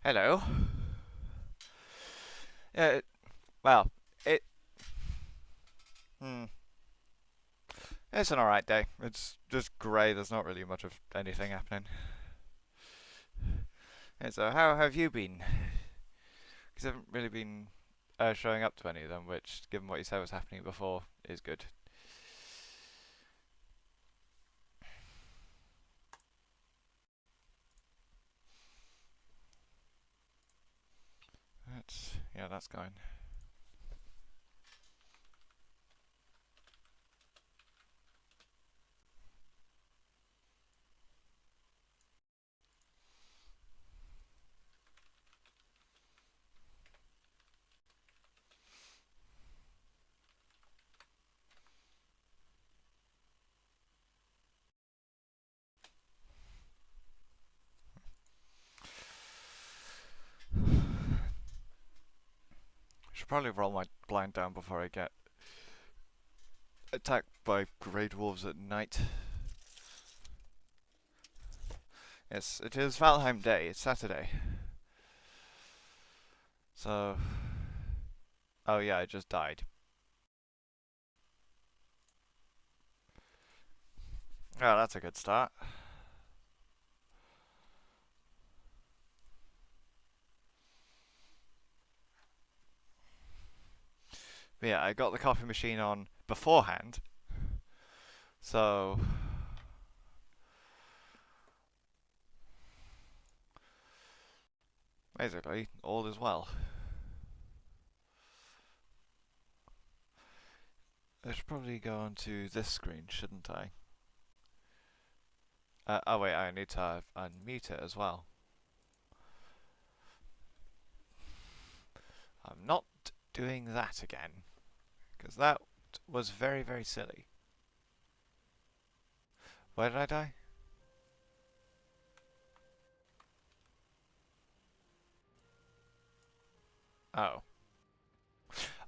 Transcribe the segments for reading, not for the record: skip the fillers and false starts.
Hello. Uh, well, it hmm, it's an alright day. It's just grey. There's not really much of anything happening. Yeah, so how have you been? Because you haven't really been showing up to any of them, which, given what you said was happening before, is good. That's going. Should probably roll my blind down before I get attacked by grey dwarves at night. Yes, it is Valheim Day. It's Saturday. So, oh yeah, I just died. Oh, that's a good start. But yeah, I got the coffee machine on beforehand, so basically all is well. I should probably go onto this screen, shouldn't I? Oh wait, I need to unmute it as well. I'm not doing that again, because that was very, very silly. Where did I die? Oh.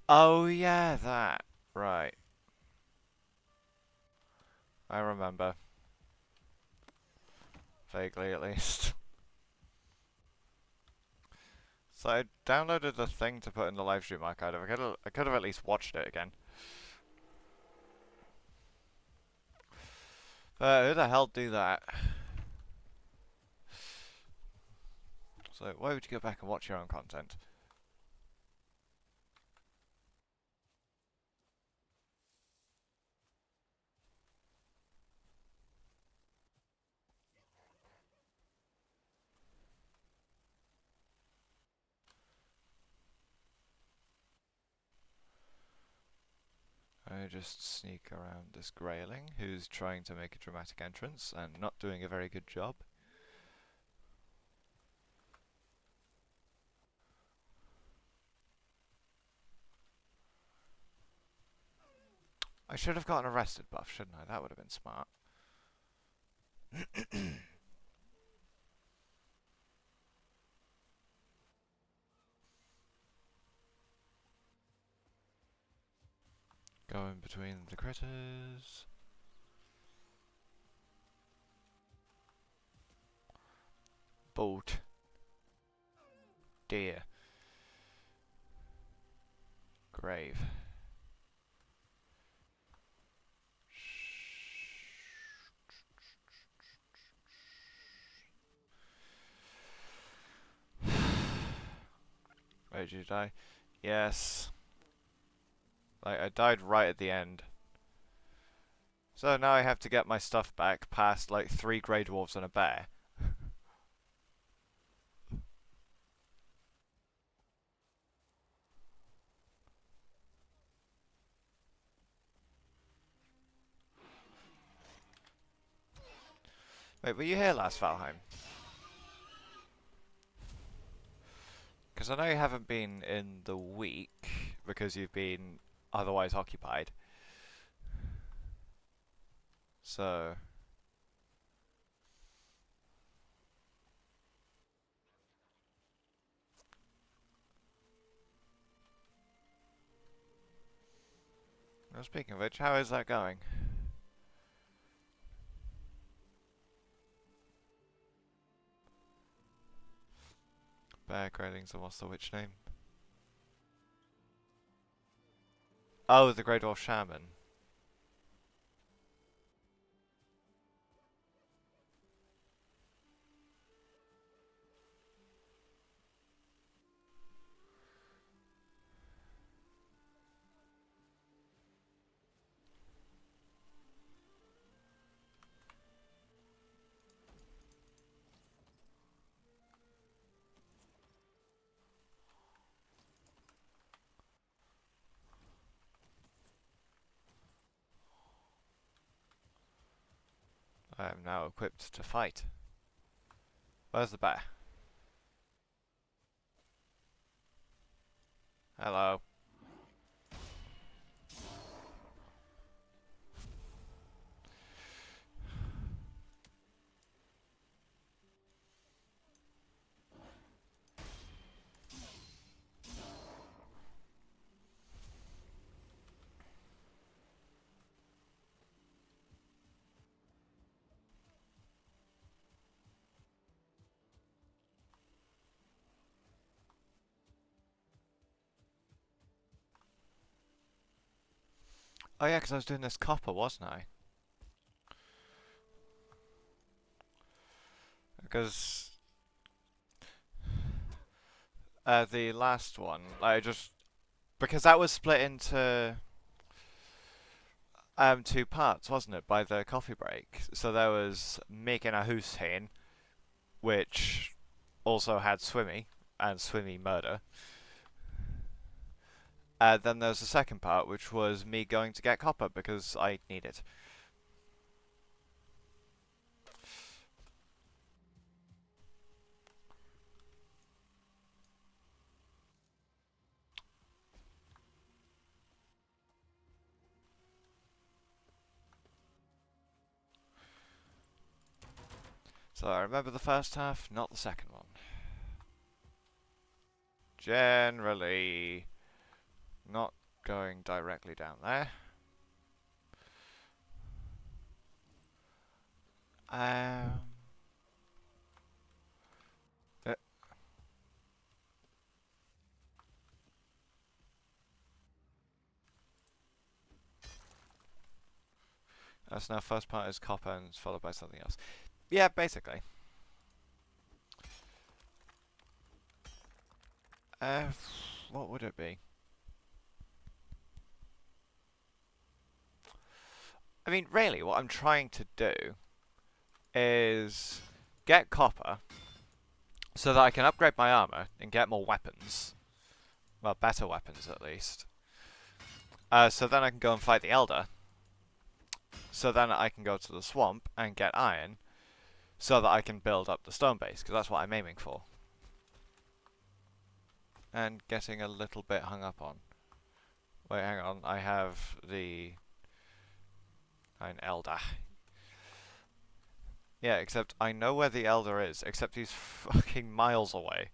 Oh yeah, that. Right. I remember. Vaguely, at least. So I downloaded the thing to put in the livestream archive. I could have at least watched it again. Who the hell do that? So why would you go back and watch your own content? I just sneak around this greyling who's trying to make a dramatic entrance and not doing a very good job. I should have gotten arrested buff, shouldn't I? That would have been smart. Going between the critters. Boat. Deer. Grave. Where did you die? Yes. Like, I died right at the end. So now I have to get my stuff back past, like, 3 grey dwarves and a bear. Wait, were you here last Valheim? Because I know you haven't been in the week, because you've been otherwise occupied. So, well, speaking of which, how is that going? Bear Growlings and what's the witch name? Oh, the Grey Dwarf Shaman. I am now equipped to fight. Where's the bear? Hello. Oh yeah, because I was doing this copper, wasn't I? Because the last one, I just because that was split into two parts, wasn't it? By the coffee break. So there was making a Hussein, which also had Swimmy and Swimmy murder. Then there's the second part, which was me going to get copper because I need it. So I remember the first half, not the second one. Generally, not going directly down there. Um, uh, so now first part is copper and it's followed by something else. Yeah, basically. Uh, what would it be? I mean, really, what I'm trying to do is get copper so that I can upgrade my armor and get more weapons. Well, better weapons at least. So then I can go and fight the Elder. So then I can go to the swamp and get iron so that I can build up the stone base, because that's what I'm aiming for. And getting a little bit hung up on. Wait, hang on. I have an Elder. Yeah, except I know where the Elder is, except he's fucking miles away.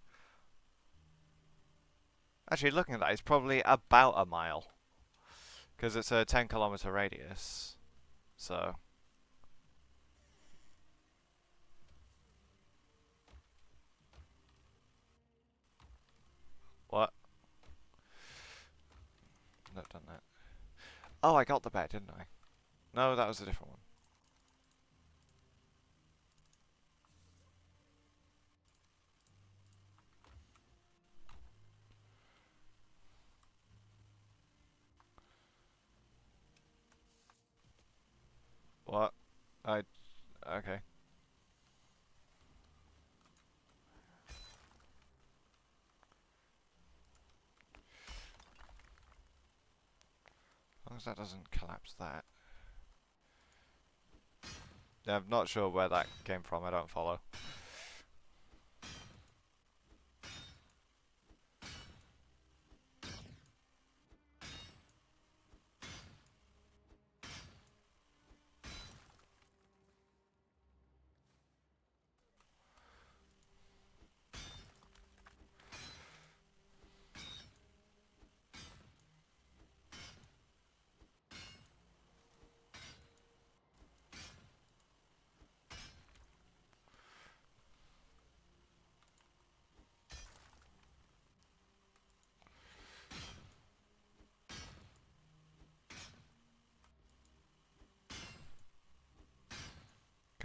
Actually, looking at that, it's probably about a mile. Because it's a 10-kilometer radius. So. What? Not done that. Oh, I got the bear, didn't I? No, that was a different one. What? Okay. As long as that doesn't collapse that. Yeah, I'm not sure where that came from, I don't follow.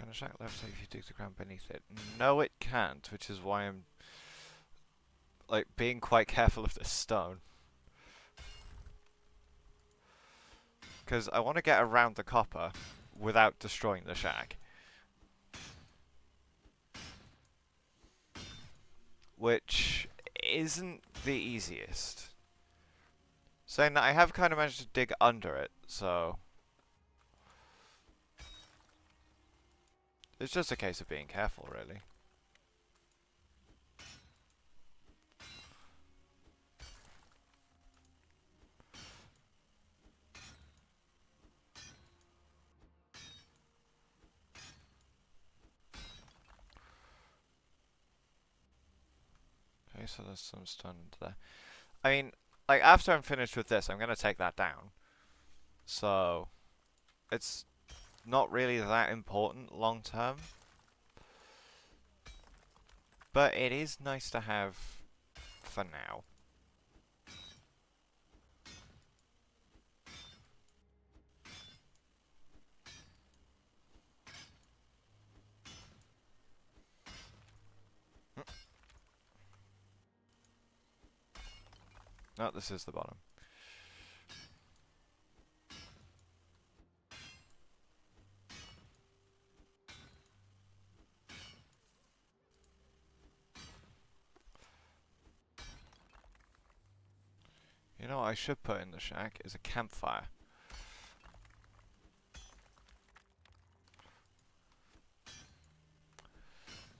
Can a shack levitate if you dig the ground beneath it? No, it can't, which is why I'm like being quite careful of this stone. Because I want to get around the copper without destroying the shack. Which isn't the easiest. Saying that I have kind of managed to dig under it, so... It's just a case of being careful, really. Okay, so there's some stone there. I mean, like, after I'm finished with this, I'm going to take that down. So, it's not really that important long term. But it is nice to have for now. No, this is the bottom. You know what I should put in the shack is a campfire.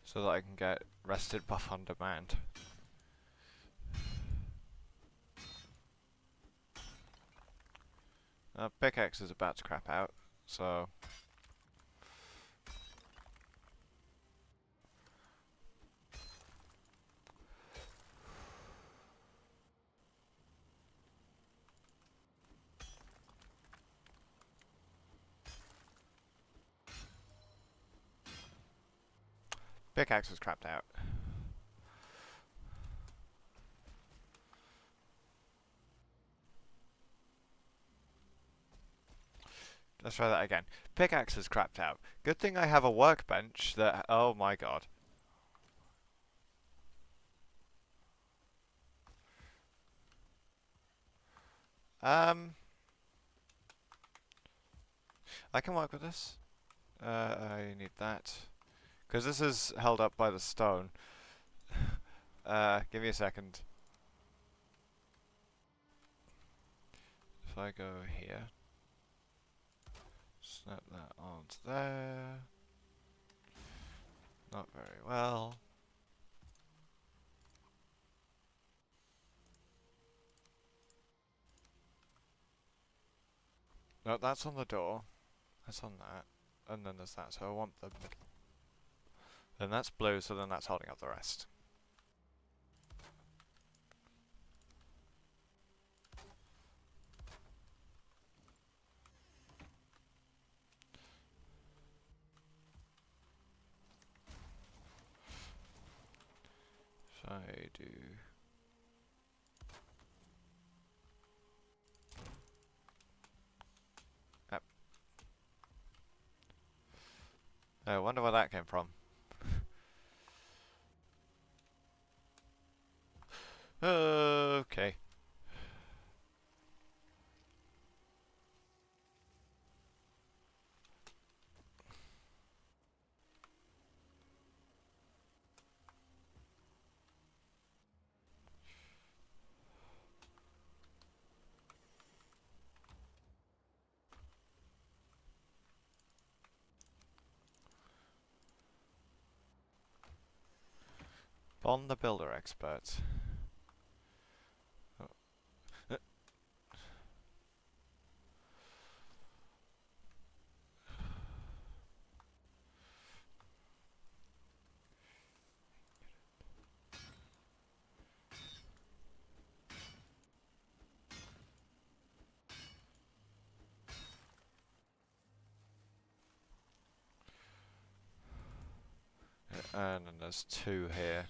So that I can get rested buff on demand. Pickaxe is about to crap out, so... Pickaxe is crapped out. Let's try that again. Pickaxe is crapped out. Good thing I have a workbench that... Oh my god. I can work with this. I need that. Because this is held up by the stone. Give me a second. If I go here, snap that onto there. Not very well. No, that's on the door. That's on that. And then there's that, so I want the middle. Then that's blue, so then that's holding up the rest. So I do... Yep. I wonder where that came from. Okay. Bond the builder expert. Oh. And then there's two here.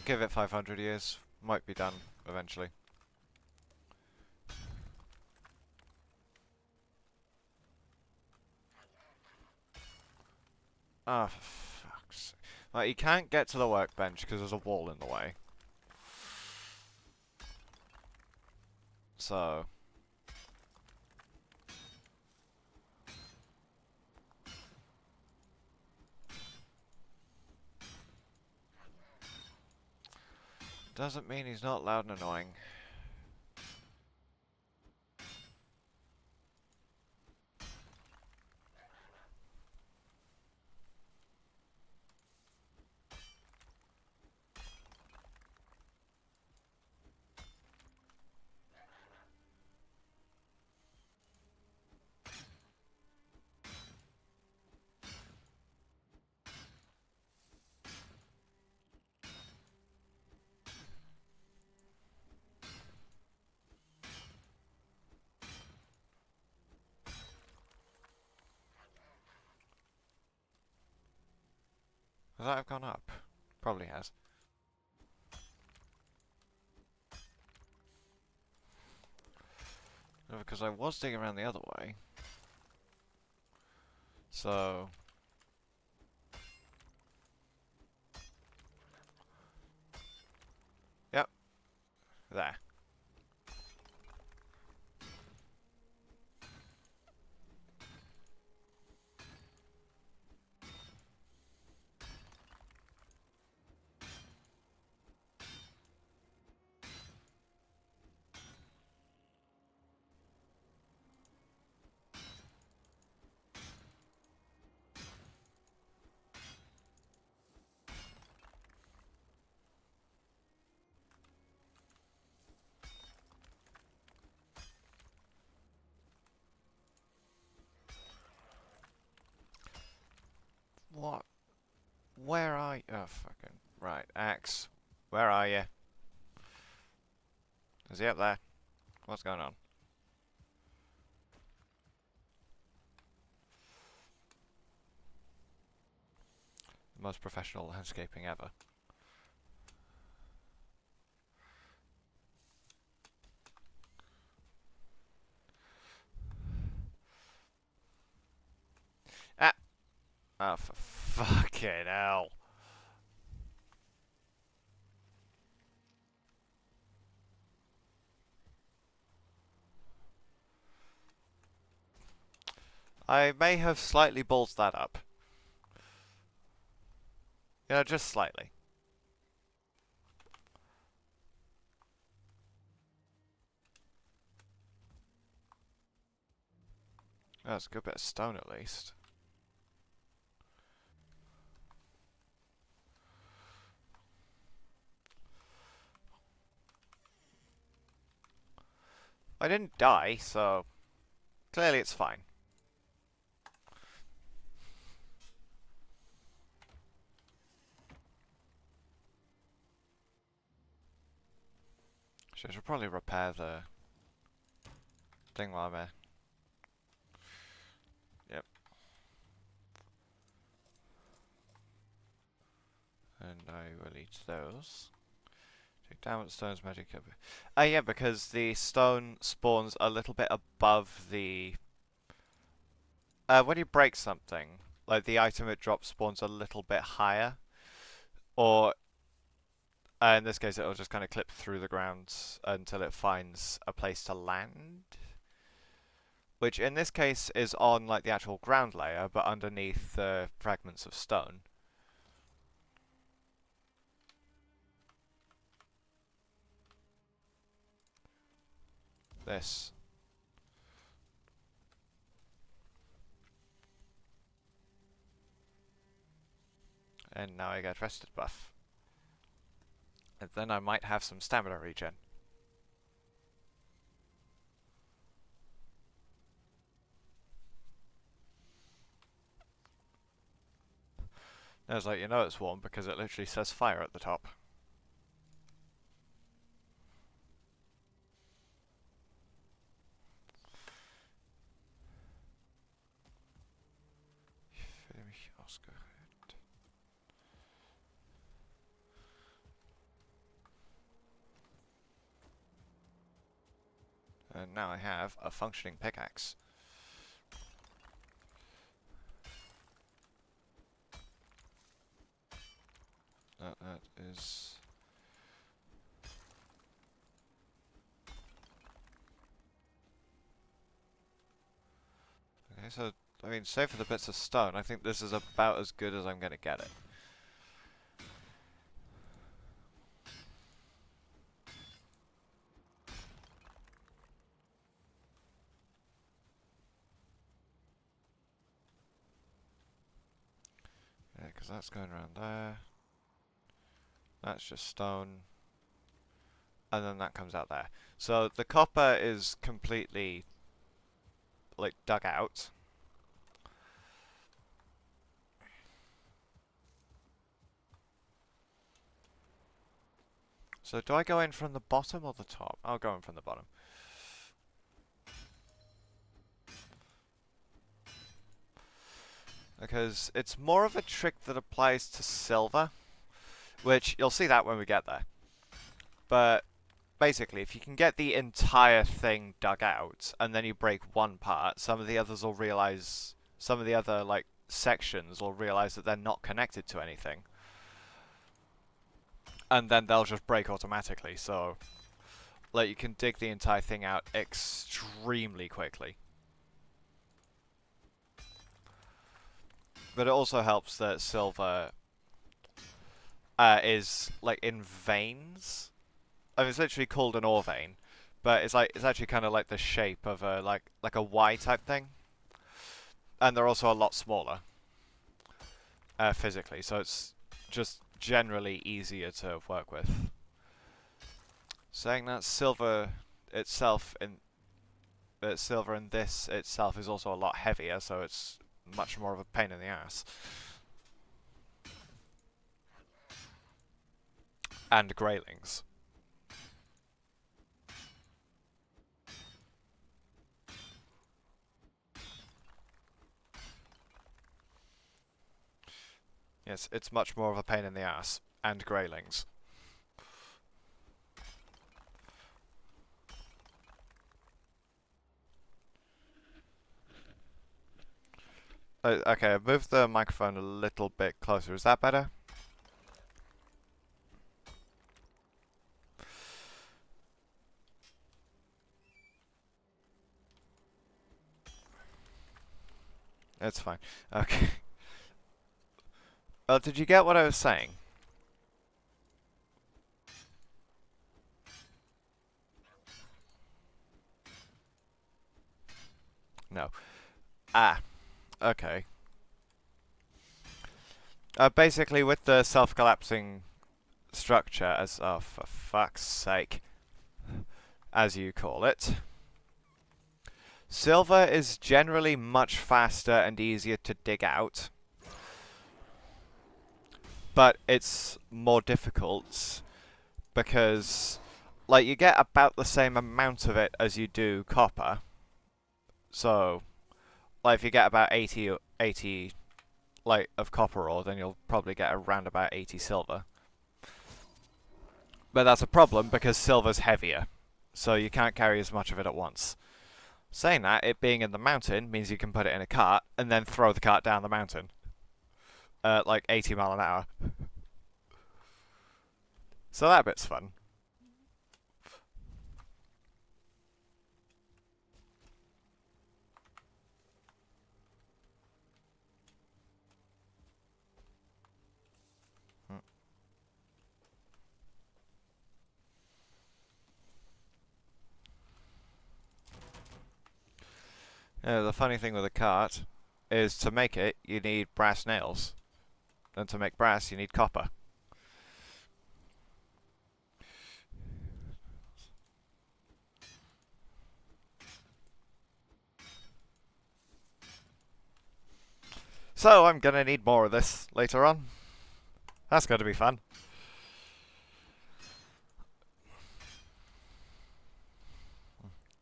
Give it 500 years. Might be done eventually. Ah, for fuck's sake. Like, you can't get to the workbench because there's a wall in the way. So... doesn't mean he's not loud and annoying. Has that have gone up? Probably has. No, because I was digging around the other way. So... yep. There. What? Where are you? Oh, fucking... right, axe. Where are you? Is he up there? What's going on? The most professional landscaping ever. Ah! Oh, for fucking hell. I may have slightly ballsed that up. You know, just slightly. Oh, that's a good bit of stone at least. I didn't die, so clearly it's fine. So I should probably repair the thing while I'm here. Yep. And I will eat those. Take down what stone's magic cover. Yeah, because the stone spawns a little bit above the... when you break something, like the item it drops spawns a little bit higher. Or, in this case, it'll just kind of clip through the ground until it finds a place to land. Which in this case is on like the actual ground layer, but underneath the fragments of stone. This. And now I get rested buff. And then I might have some stamina regen. I was like, you know it's warm because it literally says fire at the top. And now I have a functioning pickaxe. That is... Okay, so, I mean, save for the bits of stone, I think this is about as good as I'm gonna get it. Yeah, because that's going around there. That's just stone. And then that comes out there. So the copper is completely, like, dug out. So do I go in from the bottom or the top? I'll go in from the bottom. Because it's more of a trick that applies to silver, which you'll see that when we get there. But basically, if you can get the entire thing dug out, and then you break one part, some of the others will realize, some of the other, like, sections will realize that they're not connected to anything. And then they'll just break automatically, so... like, you can dig the entire thing out extremely quickly. But it also helps that silver is, like, in veins. I mean, it's literally called an ore vein, but it's like, it's actually kind of like the shape of a, like a Y type thing. And they're also a lot smaller, physically, so it's just generally easier to work with. Saying that, silver itself silver in this itself is also a lot heavier, so it's much more of a pain in the ass. And graylings. Yes, it's much more of a pain in the ass. And graylings. Okay, I've moved the microphone a little bit closer. Is that better? It's fine. Okay. Did you get what I was saying? No. Ah. Okay. Basically, with the self-collapsing structure, as... oh, for fuck's sake. As you call it. Silver is generally much faster and easier to dig out. But it's more difficult because, like, you get about the same amount of it as you do copper. So, like, if you get about 80 like, of copper ore, then you'll probably get around about 80 silver. But that's a problem because silver's heavier, so you can't carry as much of it at once. Saying that, it being in the mountain means you can put it in a cart and then throw the cart down the mountain. Like 80 mile an hour. So that bit's fun. The funny thing with a cart is to make it, you need brass nails. And to make brass, you need copper. So I'm gonna need more of this later on. That's gonna be fun.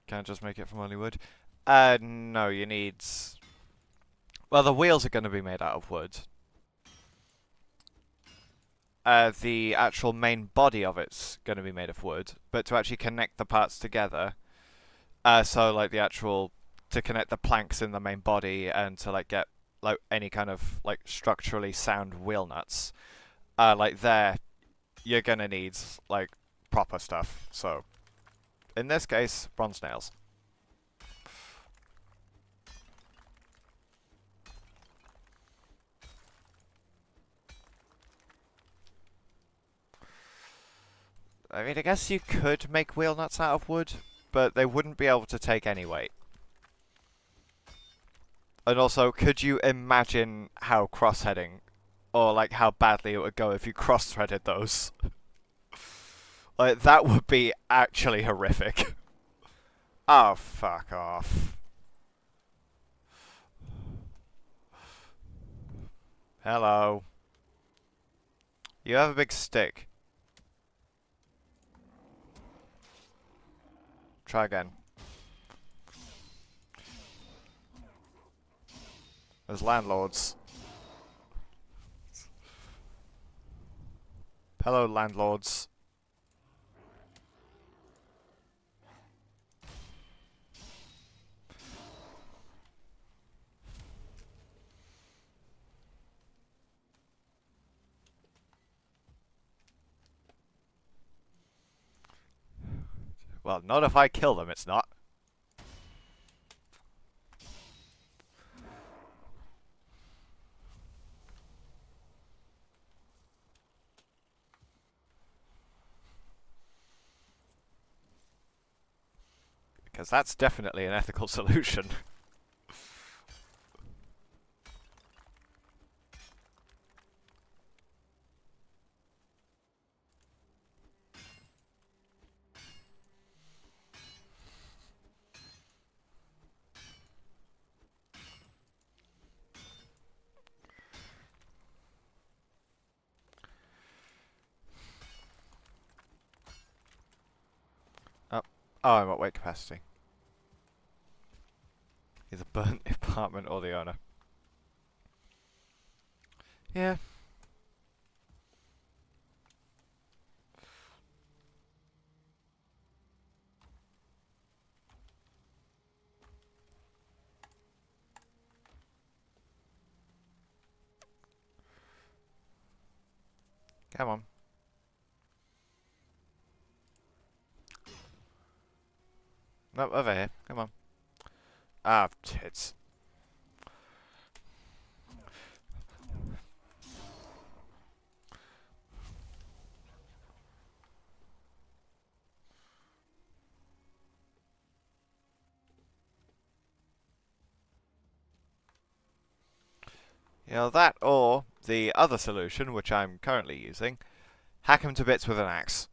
Can't just make it from only wood. No, you need... well, the wheels are gonna be made out of wood. The actual main body of it's gonna be made of wood, but to actually connect the parts together, So like the actual to connect the planks in the main body and to like get like any kind of like structurally sound wheel nuts. Like there, you're gonna need like proper stuff. So in this case, bronze nails. I mean, I guess you could make wheel nuts out of wood, but they wouldn't be able to take any weight. And also, could you imagine how cross-heading, or like how badly it would go if you cross-threaded those? Like, that would be actually horrific. Oh, fuck off. Hello. You have a big stick. Try again. There's landlords. Hello, landlords. Well, not if I kill them, it's not. Because that's definitely an ethical solution. Oh, I'm at weight capacity. Either burnt the apartment or the owner. Yeah. Come on. No, over here. Come on. Ah, tits. You know, that or the other solution, which I'm currently using, hack him to bits with an axe.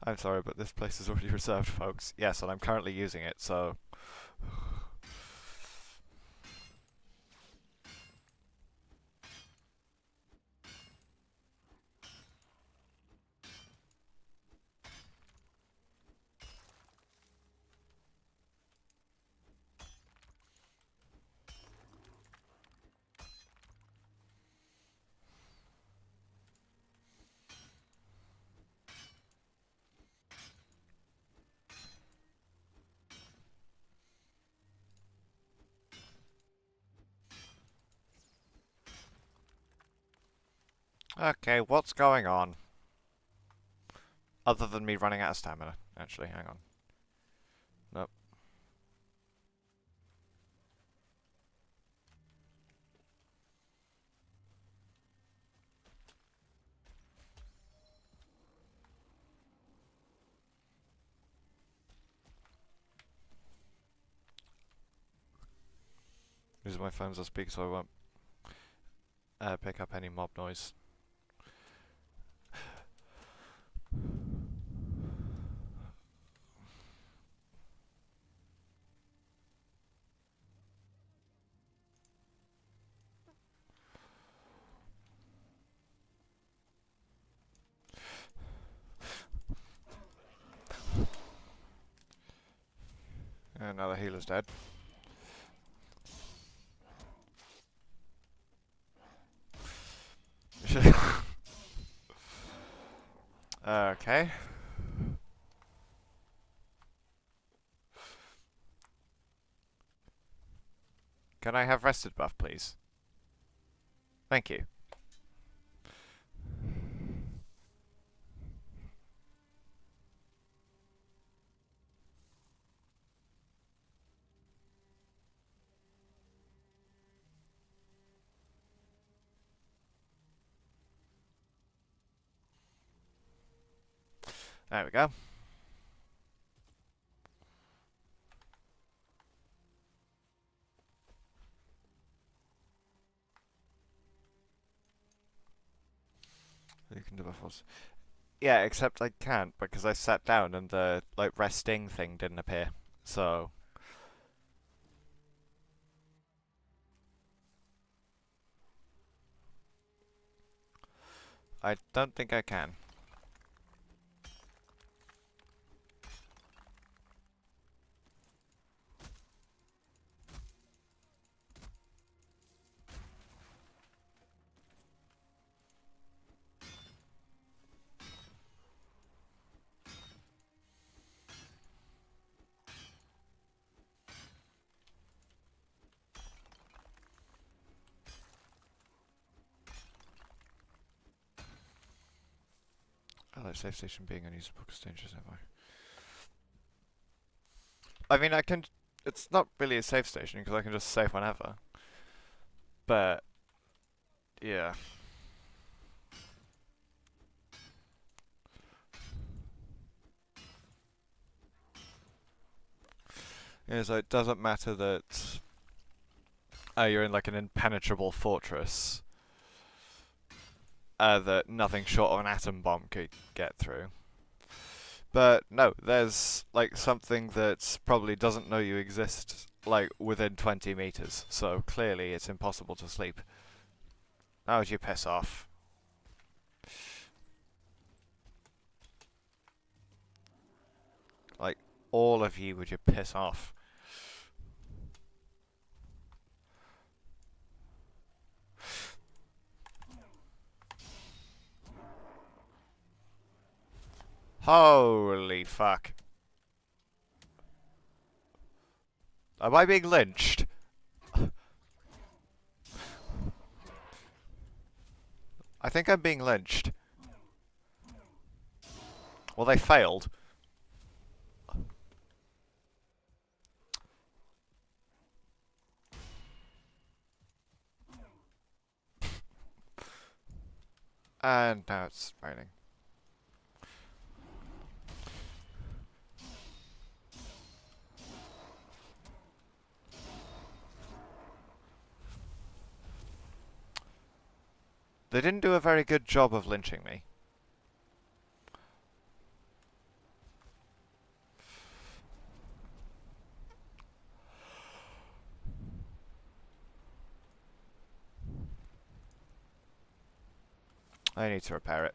I'm sorry, but this place is already reserved, folks. Yes, and I'm currently using it, so... Okay, what's going on? Other than me running out of stamina. Actually, hang on. Nope. Using my phone as I speak so I won't pick up any mob noise. And now the healer's dead. Okay. Can I have rested buff, please? Thank you. There we go. You can do buffles. Yeah, except I can't because I sat down and the like resting thing didn't appear. So I don't think I can. I like safe station being unusable because dangerous nearby. I mean, I can. It's not really a safe station because I can just save whenever. But yeah, yeah. So it doesn't matter that you're in like an impenetrable fortress that nothing short of an atom bomb could get through. But no, there's like something that probably doesn't know you exist like within 20 meters. So clearly it's impossible to sleep. How would you piss off? Like all of you would you piss off? Holy fuck. Am I being lynched? I think I'm being lynched. Well, they failed. And now it's raining. They didn't do a very good job of lynching me. I need to repair it.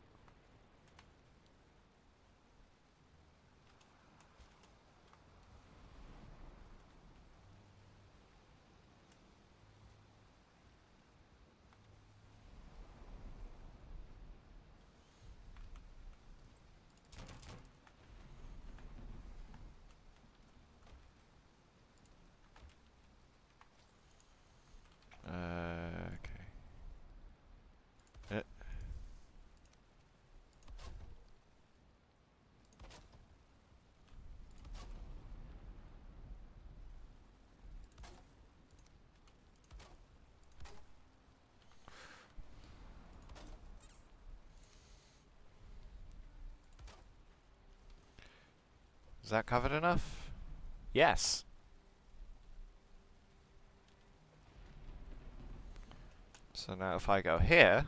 Okay. Is that covered enough? Yes. So now if I go here,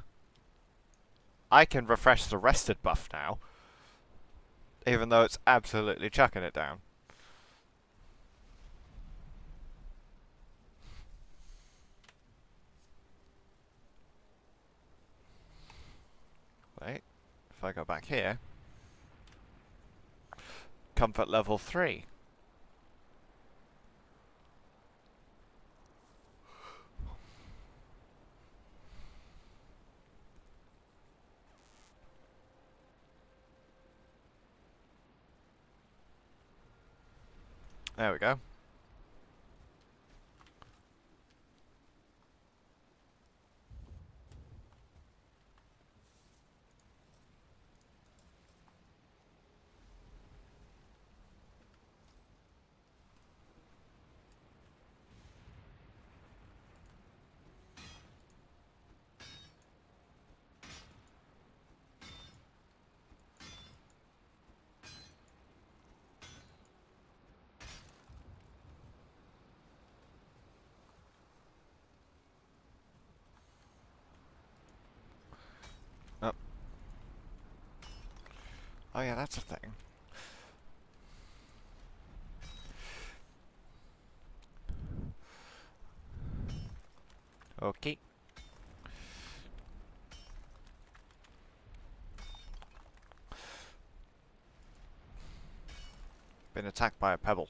I can refresh the rested buff now, even though it's absolutely chucking it down. Wait, if I go back here, comfort level 3. There we go. Oh. Oh yeah, that's a thing. Okay. Been attacked by a pebble.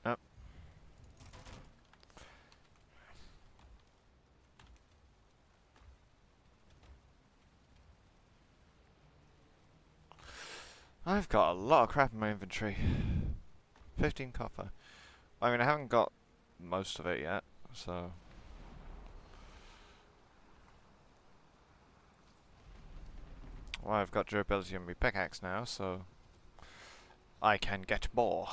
Oh. I've got a lot of crap in my inventory. 15 copper. I mean, I haven't got most of it yet, so... Well, I've got durability on my pickaxe now, so... I can get more.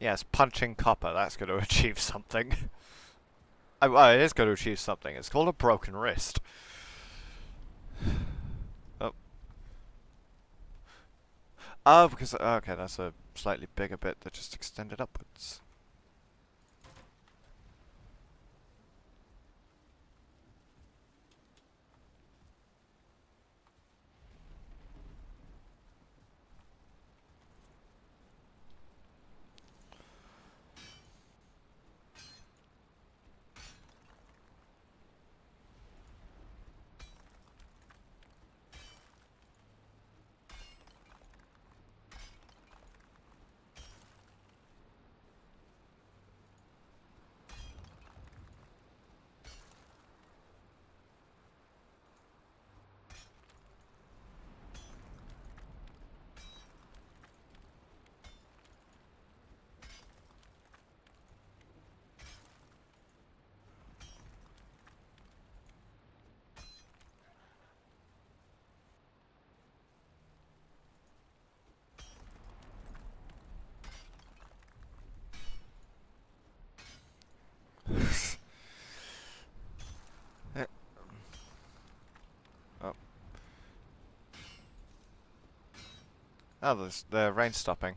Yes, punching copper, that's going to achieve something. Well, it is going to achieve something. It's called a broken wrist. Oh. Oh, because... Okay, that's a slightly bigger bit that just extended upwards. Oh. Oh, the rain's stopping.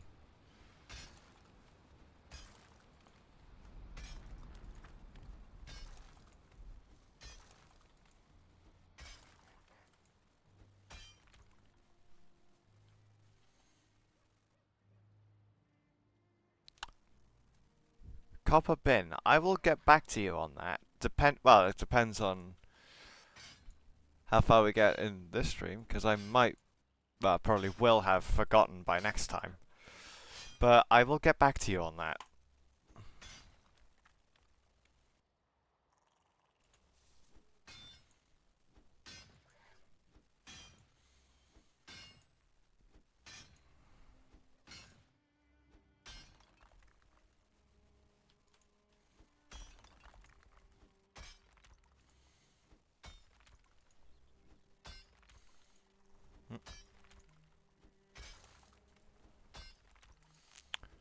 Copper bin. I will get back to you on that. Well, it depends on how far we get in this stream, because I might, well, probably will have forgotten by next time. But I will get back to you on that.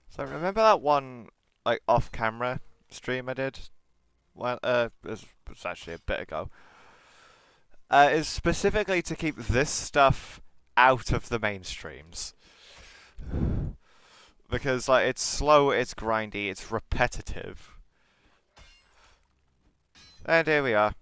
So remember that one, like, off-camera stream I did? Well, it was actually a bit ago. Is specifically to keep this stuff out of the mainstreams. Because, like, it's slow, it's grindy, it's repetitive. And here we are.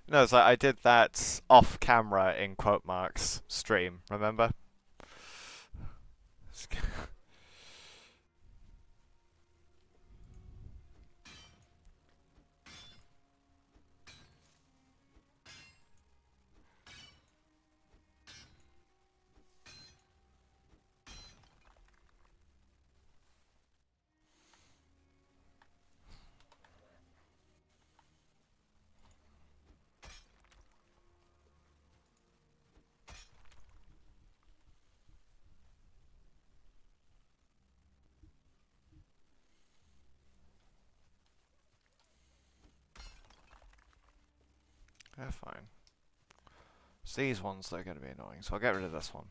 No, it's like I did that off-camera, in quote marks, stream, remember? Yeah, fine. It's these ones that are going to be annoying, so I'll get rid of this one.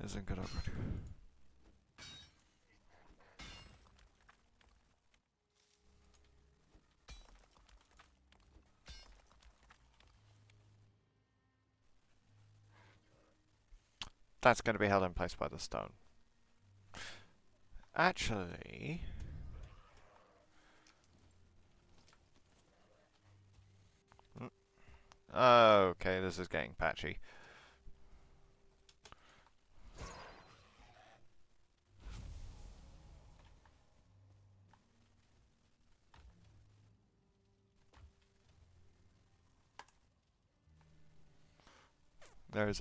Isn't good already. That's going to be held in place by the stone. Actually... Okay, this is getting patchy. There's...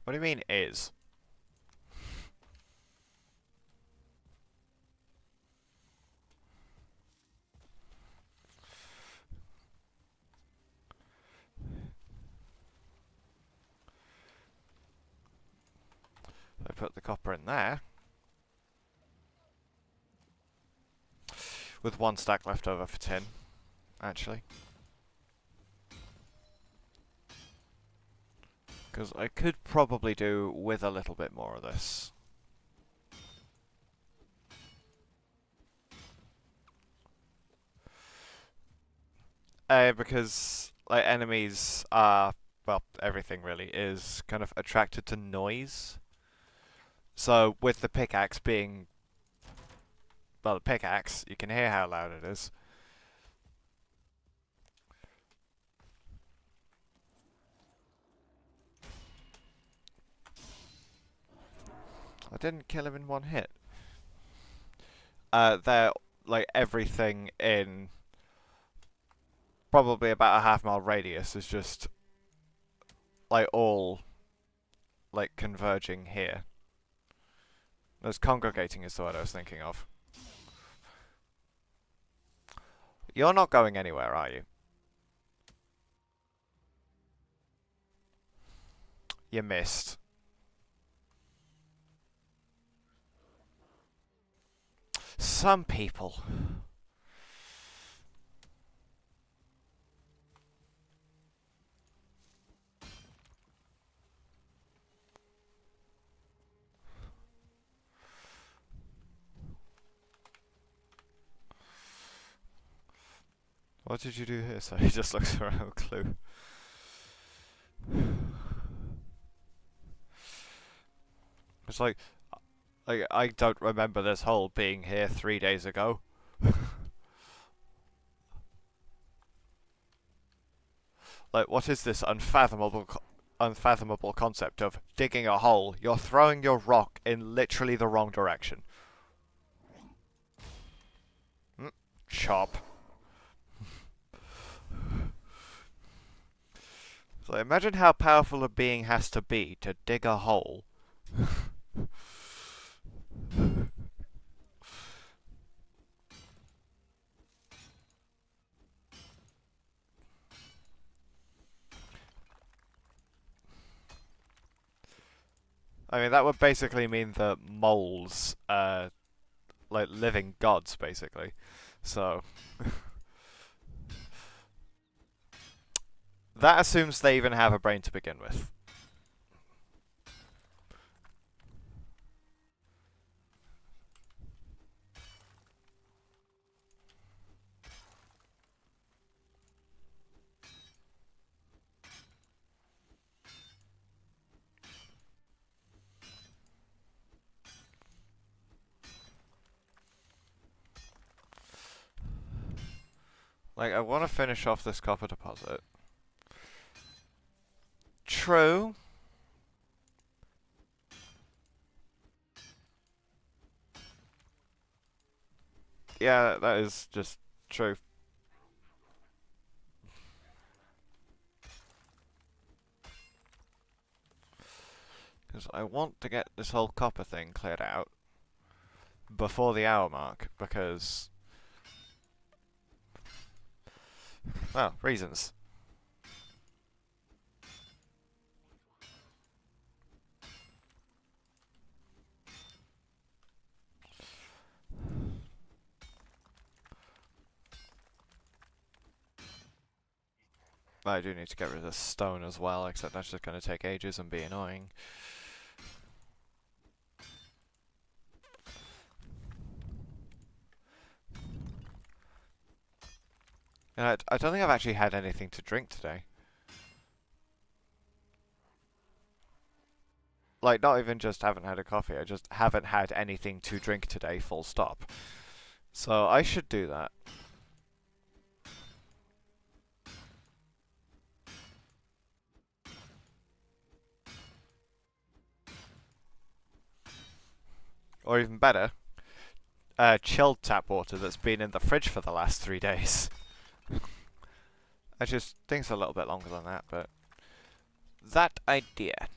What do you mean, is? I put the copper in there. With 1 stack left over for tin, actually. Because I could probably do with a little bit more of this. Because like enemies are, well, everything really is kind of attracted to noise. So with the pickaxe being, well, the pickaxe, you can hear how loud it is. I didn't kill him in 1 hit. They're like everything in probably about a half-mile radius is just like all like converging here. As congregating is the word I was thinking of. You're not going anywhere, are you? You missed. Some people. What did you do here? So he just looks for a clue. It's like I don't remember this hole being here 3 days ago. Like, what is this unfathomable concept of digging a hole? You're throwing your rock in literally the wrong direction. Chop. So imagine how powerful a being has to be to dig a hole. I mean, that would basically mean that moles are like living gods, basically. So that assumes they even have a brain to begin with. Like, I want to finish off this copper deposit. True. Yeah, that is just true. Because I want to get this whole copper thing cleared out before the hour mark, because, well, reasons. I do need to get rid of the stone as well, except that's just going to take ages and be annoying. And I don't think I've actually had anything to drink today. Like, not even just haven't had a coffee, I just haven't had anything to drink today, full stop. So I should do that. Or even better, chilled tap water that's been in the fridge for the last 3 days. I just think it's a little bit longer than that, but that idea.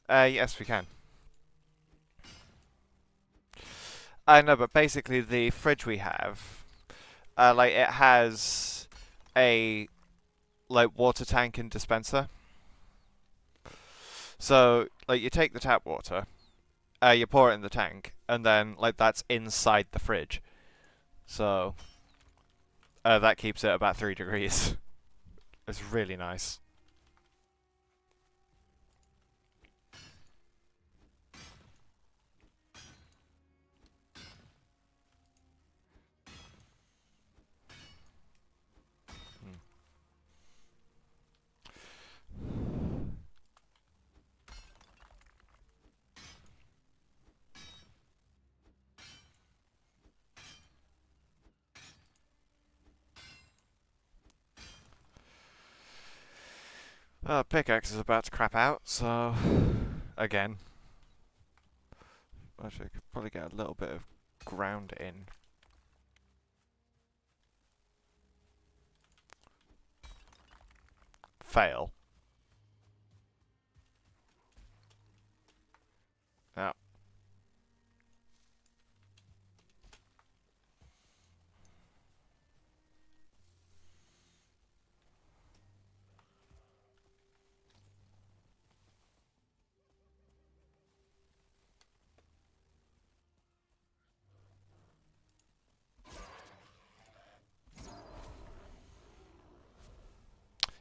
Yes, we can. No, but basically the fridge we have, like, it has a like water tank and dispenser. So, like, you take the tap water, you pour it in the tank, and then like that's inside the fridge. So that keeps it about 3 degrees. It's really nice. Pickaxe is about to crap out, so again, actually, I could probably get a little bit of ground in. Fail. Yeah.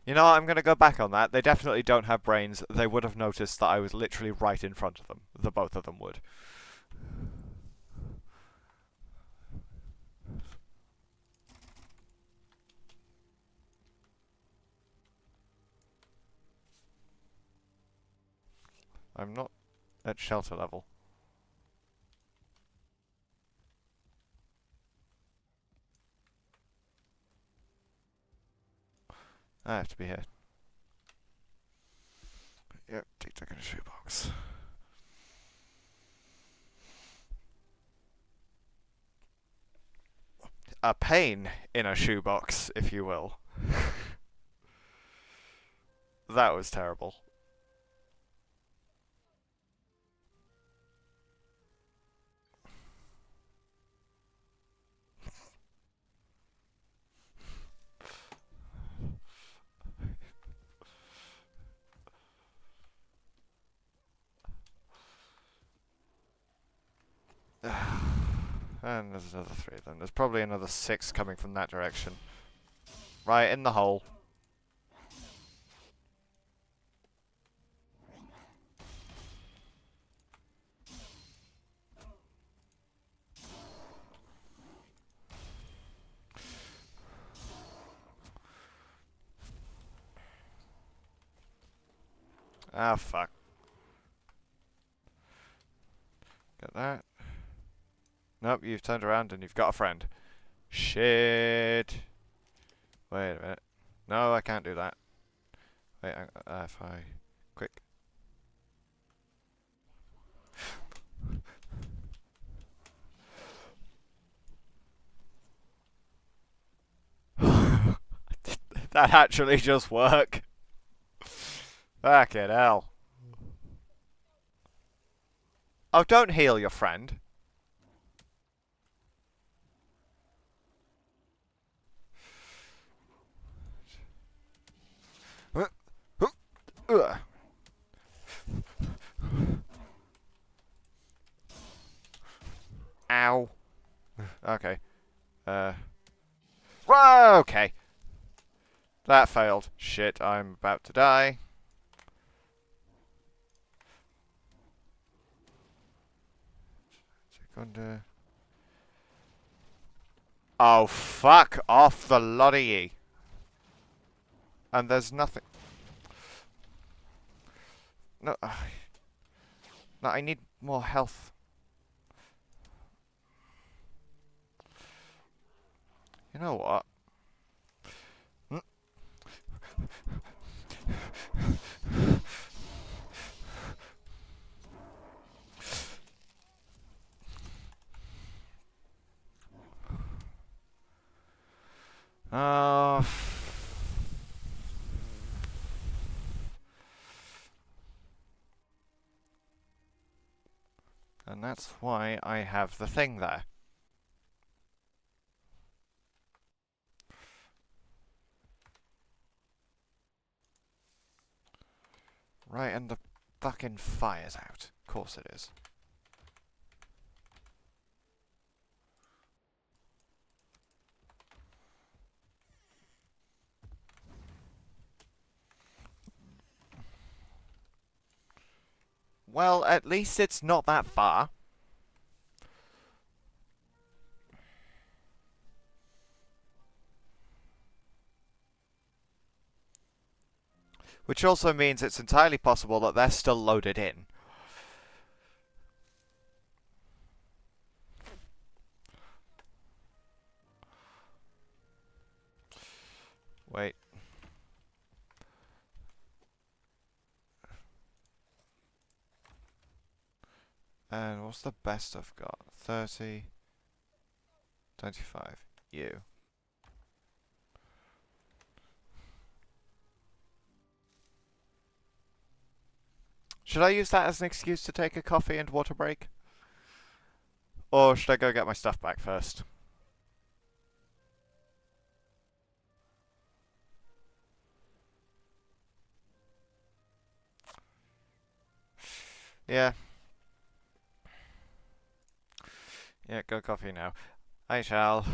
You know what, I'm going to go back on that. They definitely don't have brains. They would have noticed that I was literally right in front of them. The both of them would. I'm not at shelter level. I have to be here. Yep, tic-tac in a shoebox. A pain in a shoebox, if you will. That was terrible. And there's another 3 of them. There's probably another 6 coming from that direction. Right in the hole. Ah, fuck. Get that. Nope, you've turned around and you've got a friend. Shit. Wait a minute. No, I can't do that. Wait, if I... Quick. Did that actually just work? Fucking hell. Oh, don't heal your friend. Ow. Okay. Okay. That failed. Shit, I'm about to die. Second. Oh, fuck off the lot of ye. And there's nothing. No. No, I need more health. You know what? Oh. And that's why I have the thing there. Right, and the fucking fire's out. Of course it is. Well, at least it's not that far. Which also means it's entirely possible that they're still loaded in. Wait. And what's the best I've got? 30, 25. You. Should I use that as an excuse to take a coffee and water break? Or should I go get my stuff back first? Yeah. Yeah, go coffee now. I shall.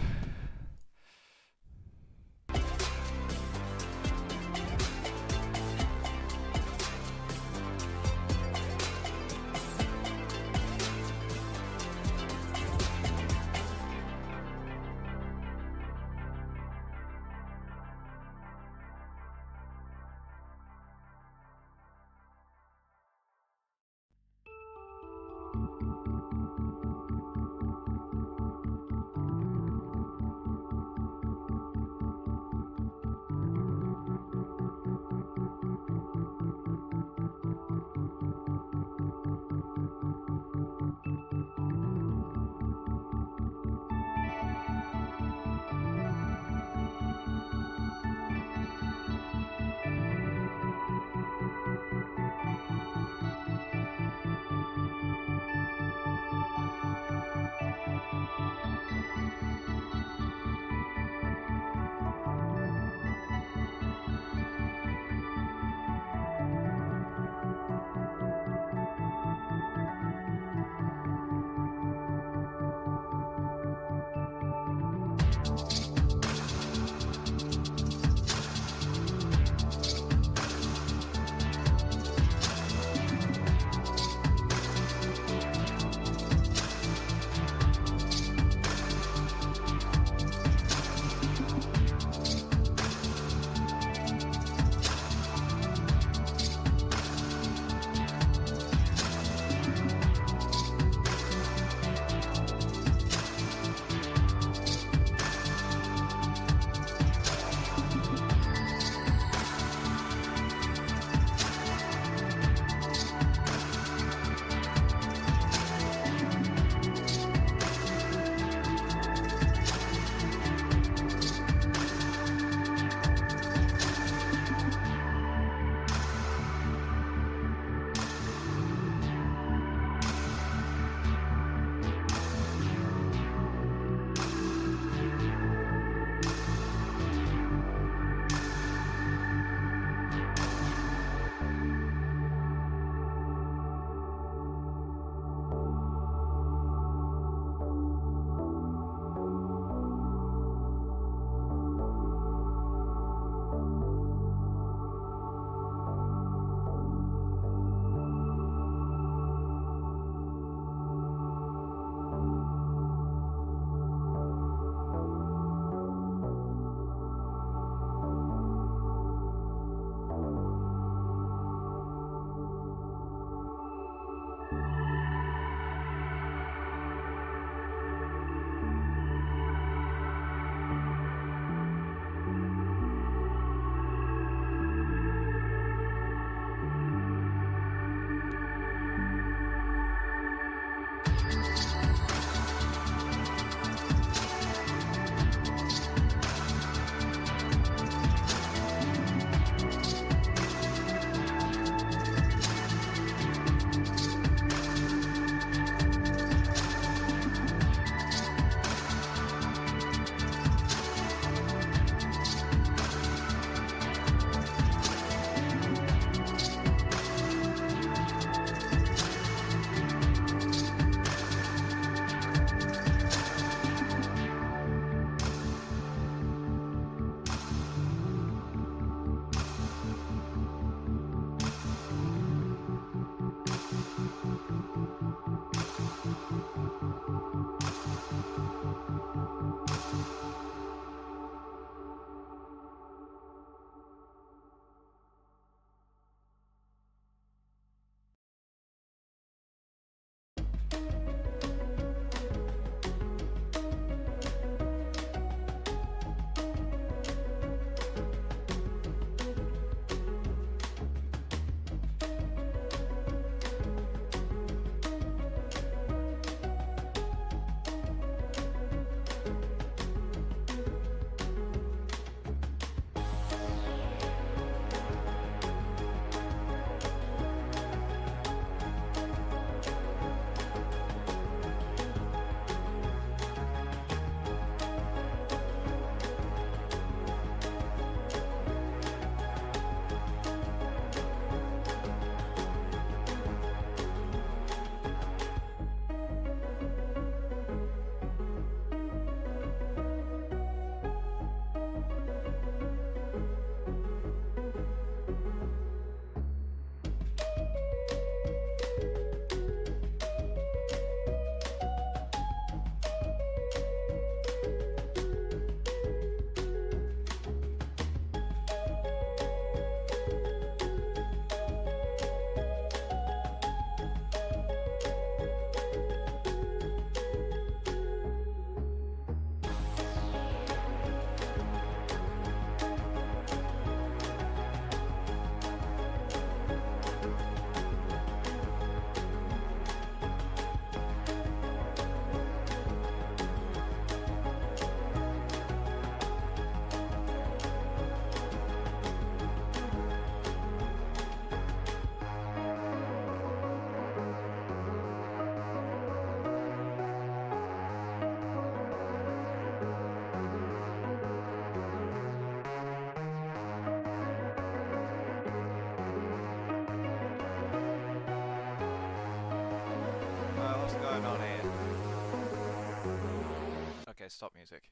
stop music.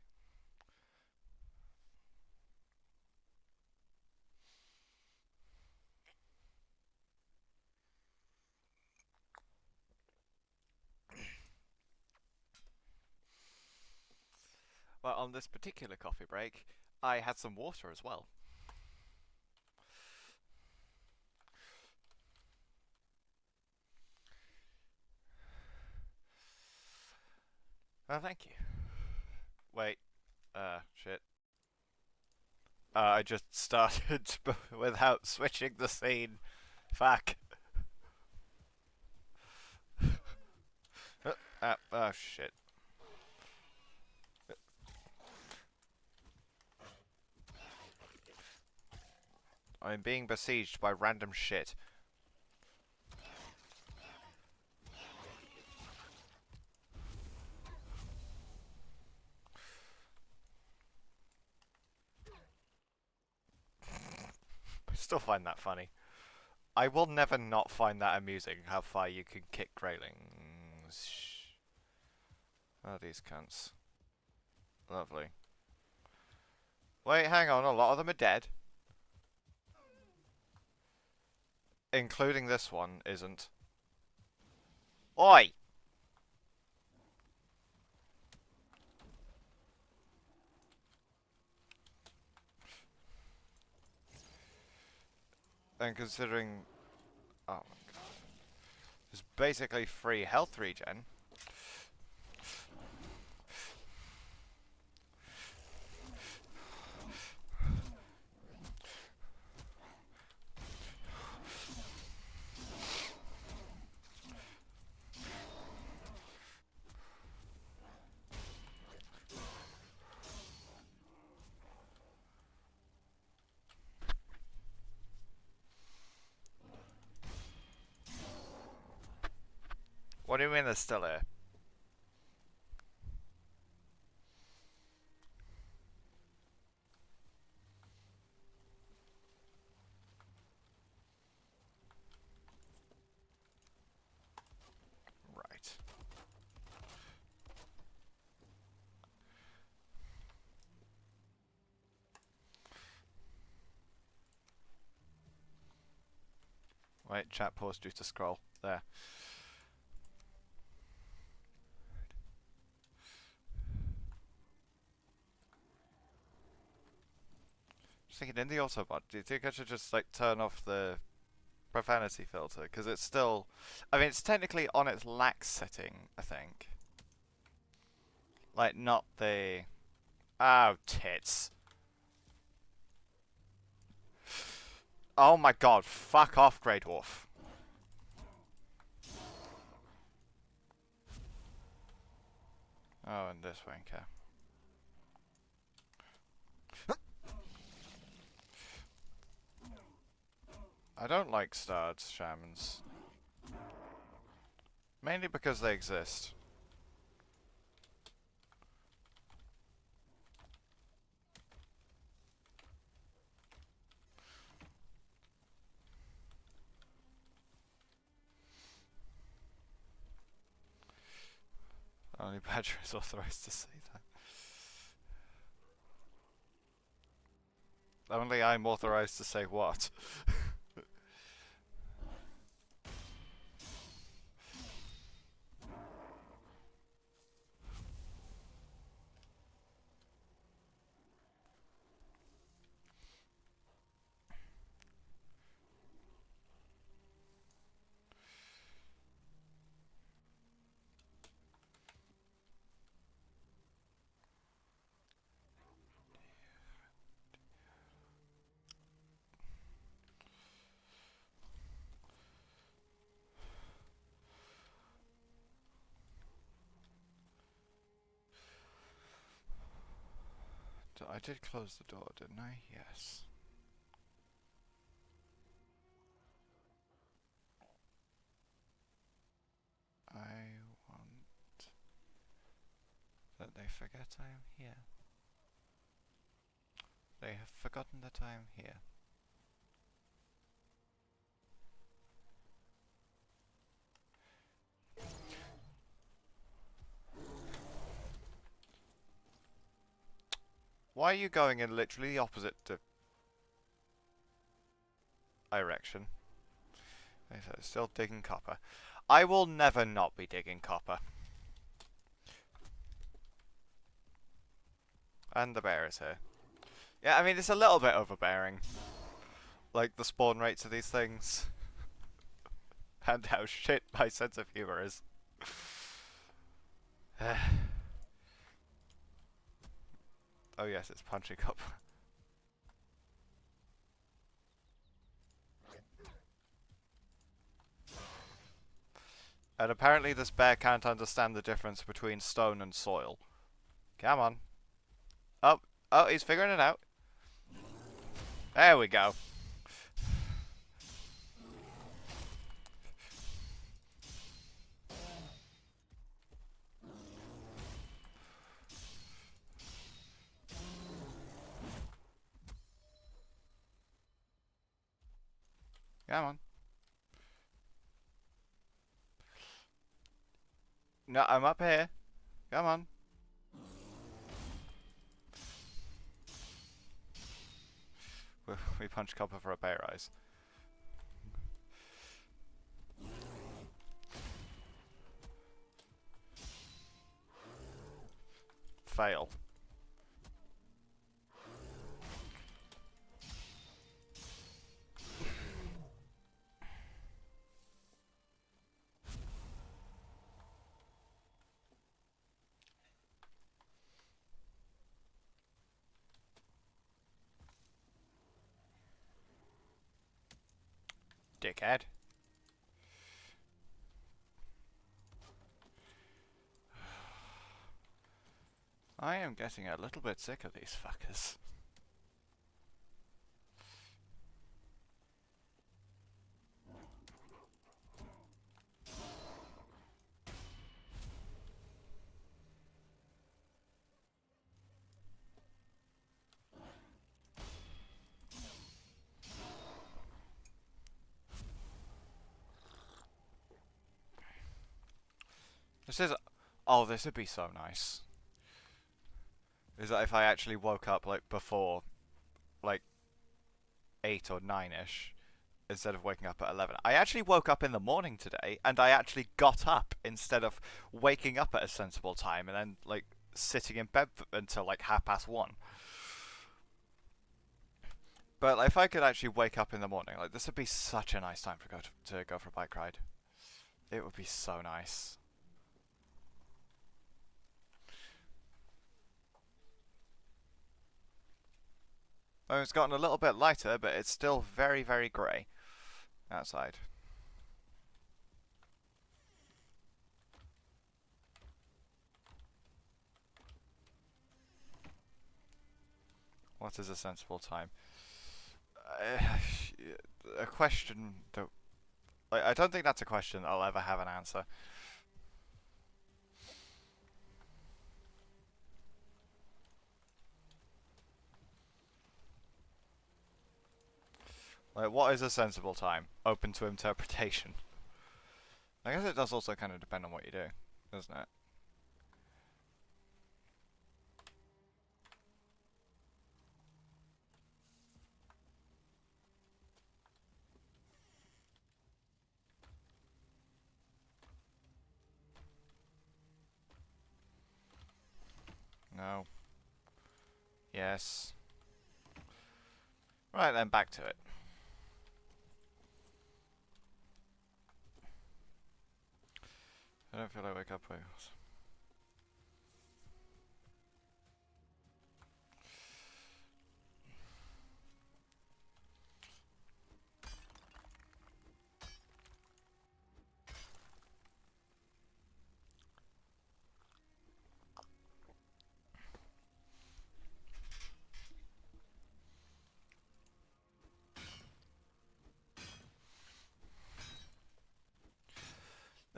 Well, on this particular coffee break, I had some water as well. Oh, thank you. Wait. Shit. I just started without switching the scene. Fuck. Oh, shit. I'm being besieged by random shit. I still find that funny. I will never not find that amusing, how far you can kick railings. Oh, these cunts. Lovely. Wait, hang on, a lot of them are dead. Including this one, isn't. Oi! And considering... Oh my god. There's basically free health regen. What do you mean they're still here? Right. Wait, chat pause due to scroll. There. Just thinking, in the Autobot, do you think I should just, like, turn off the profanity filter? Because it's still... I mean, it's technically on its lax setting, I think. Like, not the... Oh, tits. Oh my god, fuck off, Grey Dwarf. Oh, and this wanker. I don't like starred shamans. Mainly because they exist. Only Badger is authorized to say that. Only I'm authorized to say what? I did close the door, didn't I? Yes. I want that they forget I am here. They have forgotten that I am here. Why are you going in literally the opposite direction? Still digging copper. I will never not be digging copper. And the bear is here. Yeah, I mean, it's a little bit overbearing. Like, the spawn rates of these things. And how shit my sense of humor is. Oh yes, it's punching up. And apparently this bear can't understand the difference between stone and soil. Come on. Oh, oh, he's figuring it out. There we go. Come on. No, I'm up here. Come on. We punched copper for a bear eyes. Fail. Dickhead. I am getting a little bit sick of these fuckers. This is... Oh, this would be so nice. Is that if I actually woke up, like, before, like, 8 or 9-ish, instead of waking up at 11. I actually woke up in the morning today, and I actually got up instead of waking up at a sensible time and then, like, sitting in bed until, like, 1:30. But like, if I could actually wake up in the morning, like, this would be such a nice time to go for a bike ride. It would be so nice. Oh, it's gotten a little bit lighter, but it's still very, very grey outside. What is a sensible time? A question that... Like, I don't think that's a question I'll ever have an answer. Like, what is a sensible time? Open to interpretation. I guess it does also kind of depend on what you do, doesn't it? No. Yes. Right then, back to it. I don't feel like I wake up.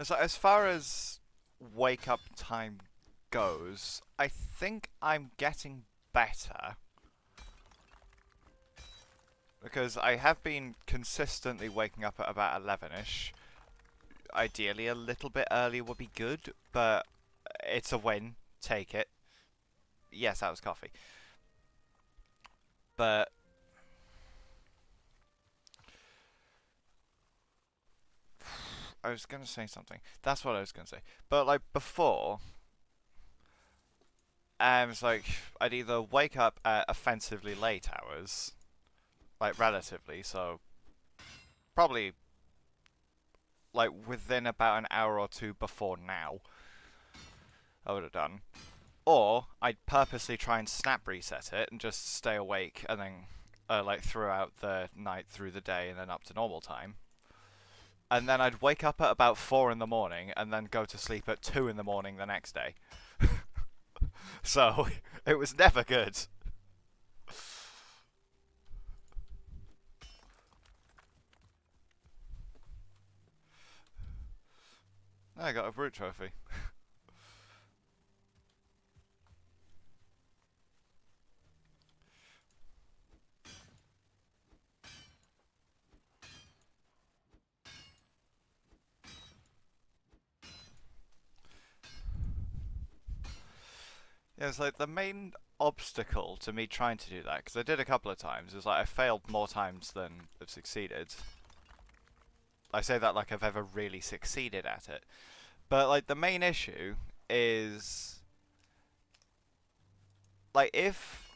So as far as wake up time goes, I think I'm getting better. Because I have been consistently waking up at about 11-ish. Ideally, a little bit earlier would be good, but it's a win. Take it. Yes, that was coffee. But I was gonna say something. That's what I was gonna say. But like before, it's like I'd either wake up at offensively late hours, like relatively, so probably like within about an hour or two before now, I would have done. Or I'd purposely try and snap reset it and just stay awake and then like throughout the night, through the day, and then up to normal time. And then I'd wake up at about 4 in the morning and then go to sleep at 2 in the morning the next day. So it was never good. I got a brute trophy. Yeah, it's like the main obstacle to me trying to do that, because I did a couple of times, is like I failed more times than I've succeeded. I say that like I've ever really succeeded at it. But like the main issue is like if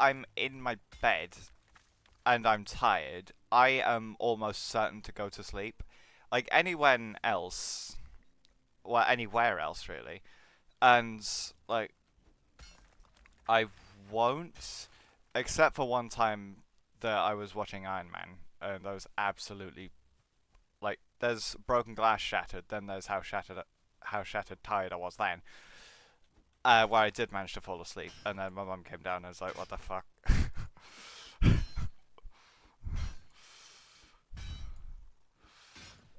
I'm in my bed and I'm tired, I am almost certain to go to sleep. Like anyone else, well, anywhere else really, and like I won't, except for one time that I was watching Iron Man, and that was absolutely like there's broken glass shattered, then there's how shattered tired I was then. Where I did manage to fall asleep, and then my mum came down and was like, "What the fuck?"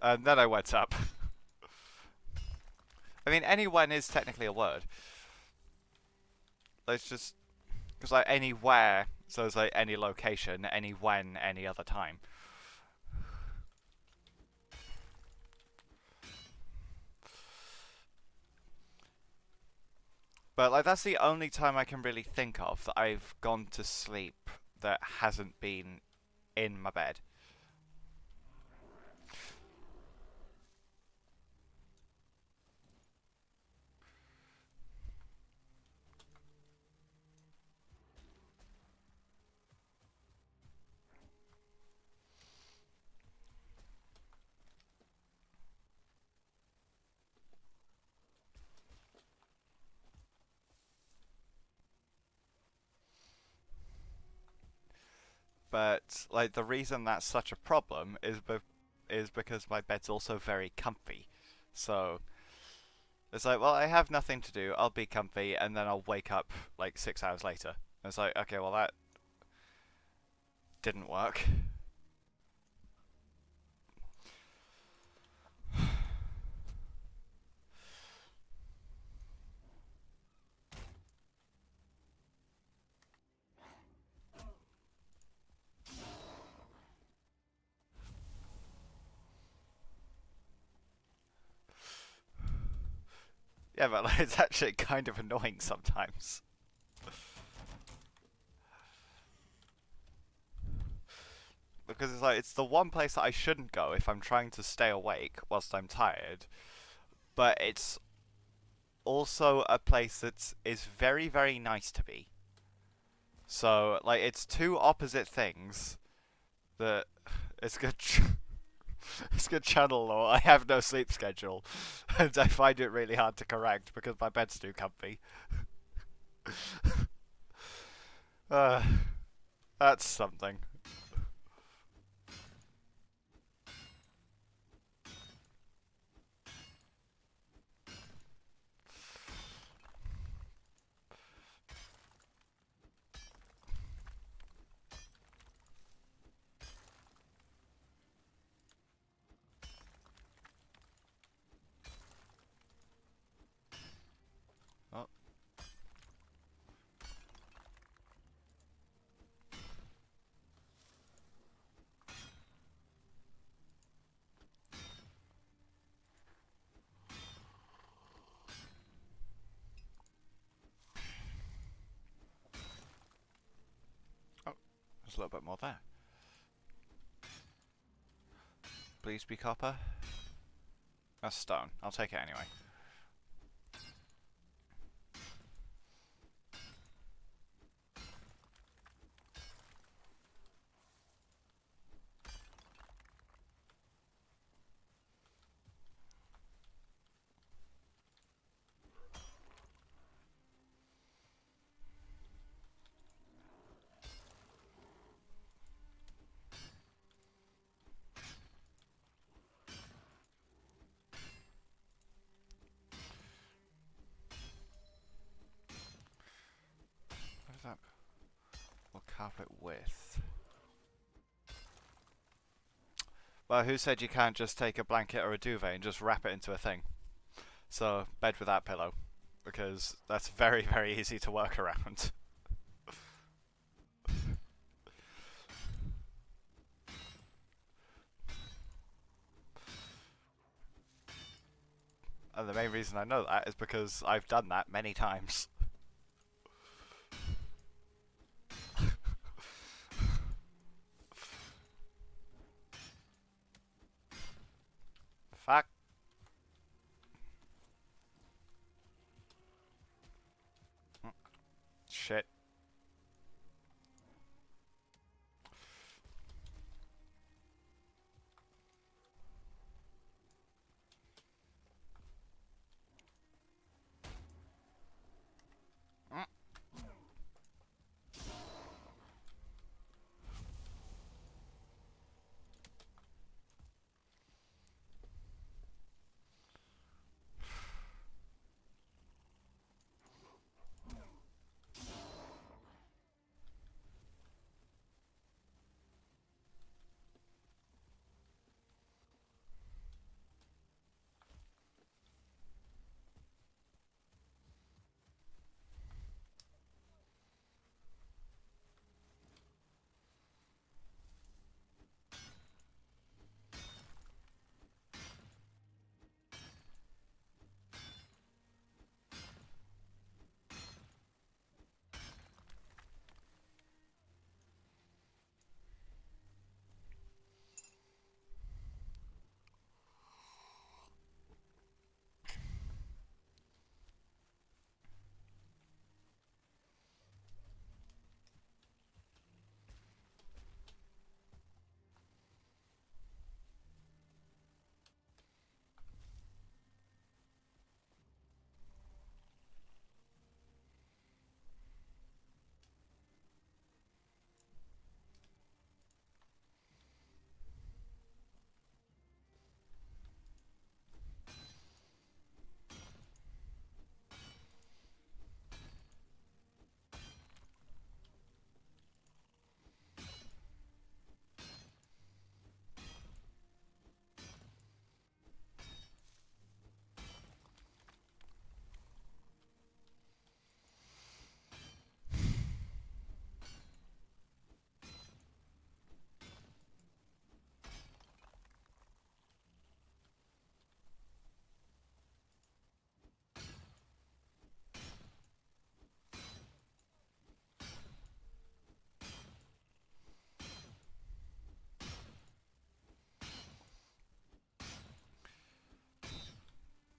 And then I went up. I mean, anyone is technically a word. It's just because like anywhere, so it's like any location, any when, any other time. But like that's the only time I can really think of that I've gone to sleep that hasn't been in my bed. But like the reason that's such a problem is because my bed's also very comfy. So it's like, well, I have nothing to do. I'll be comfy, and then I'll wake up like 6 hours later. And it's like, okay, well that didn't work. Yeah, but like, it's actually kind of annoying sometimes. Because it's like, it's the one place that I shouldn't go if I'm trying to stay awake whilst I'm tired. But it's also a place that is very, very nice to be. So, like, it's two opposite things that it's good. It's good channel lore. I have no sleep schedule, and I find it really hard to correct because my bed's too comfy. Uh, that's something. Oh, There's a little bit more there. Please be copper. That's stone. I'll take it anyway. What is that? Well, carpet width. Well, who said you can't just take a blanket or a duvet and just wrap it into a thing? So, bed without pillow. Because that's very, very easy to work around. And the main reason I know that is because I've done that many times. Fuck. Shit.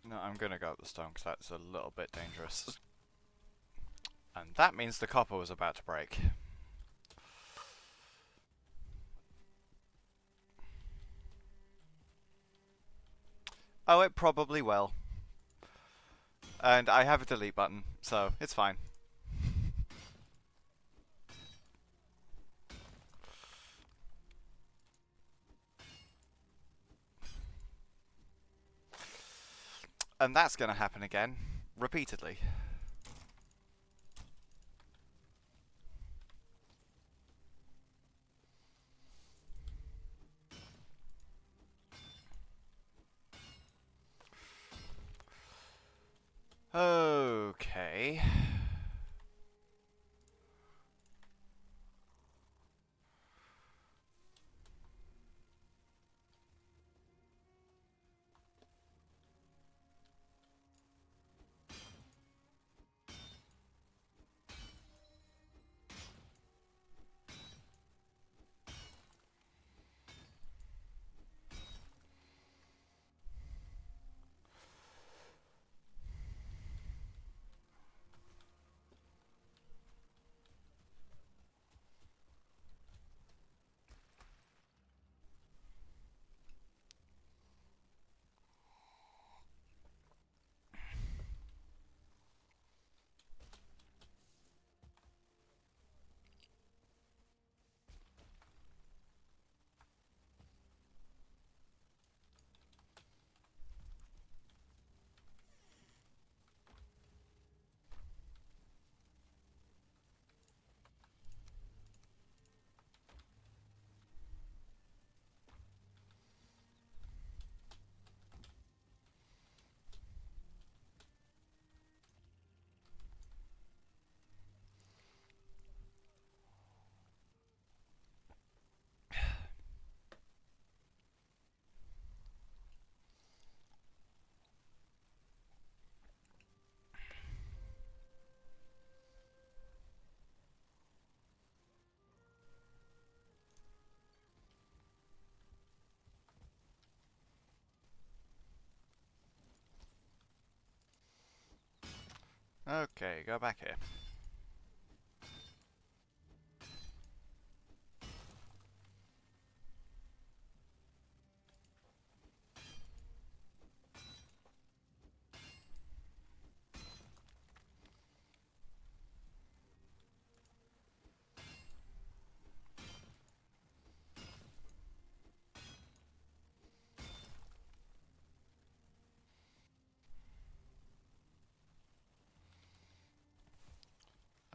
No, I'm gonna go up the stone because that's a little bit dangerous. And that means the copper was about to break. Oh, it probably will. And I have a delete button, so it's fine. And that's gonna happen again, repeatedly. Okay. Okay, go back here.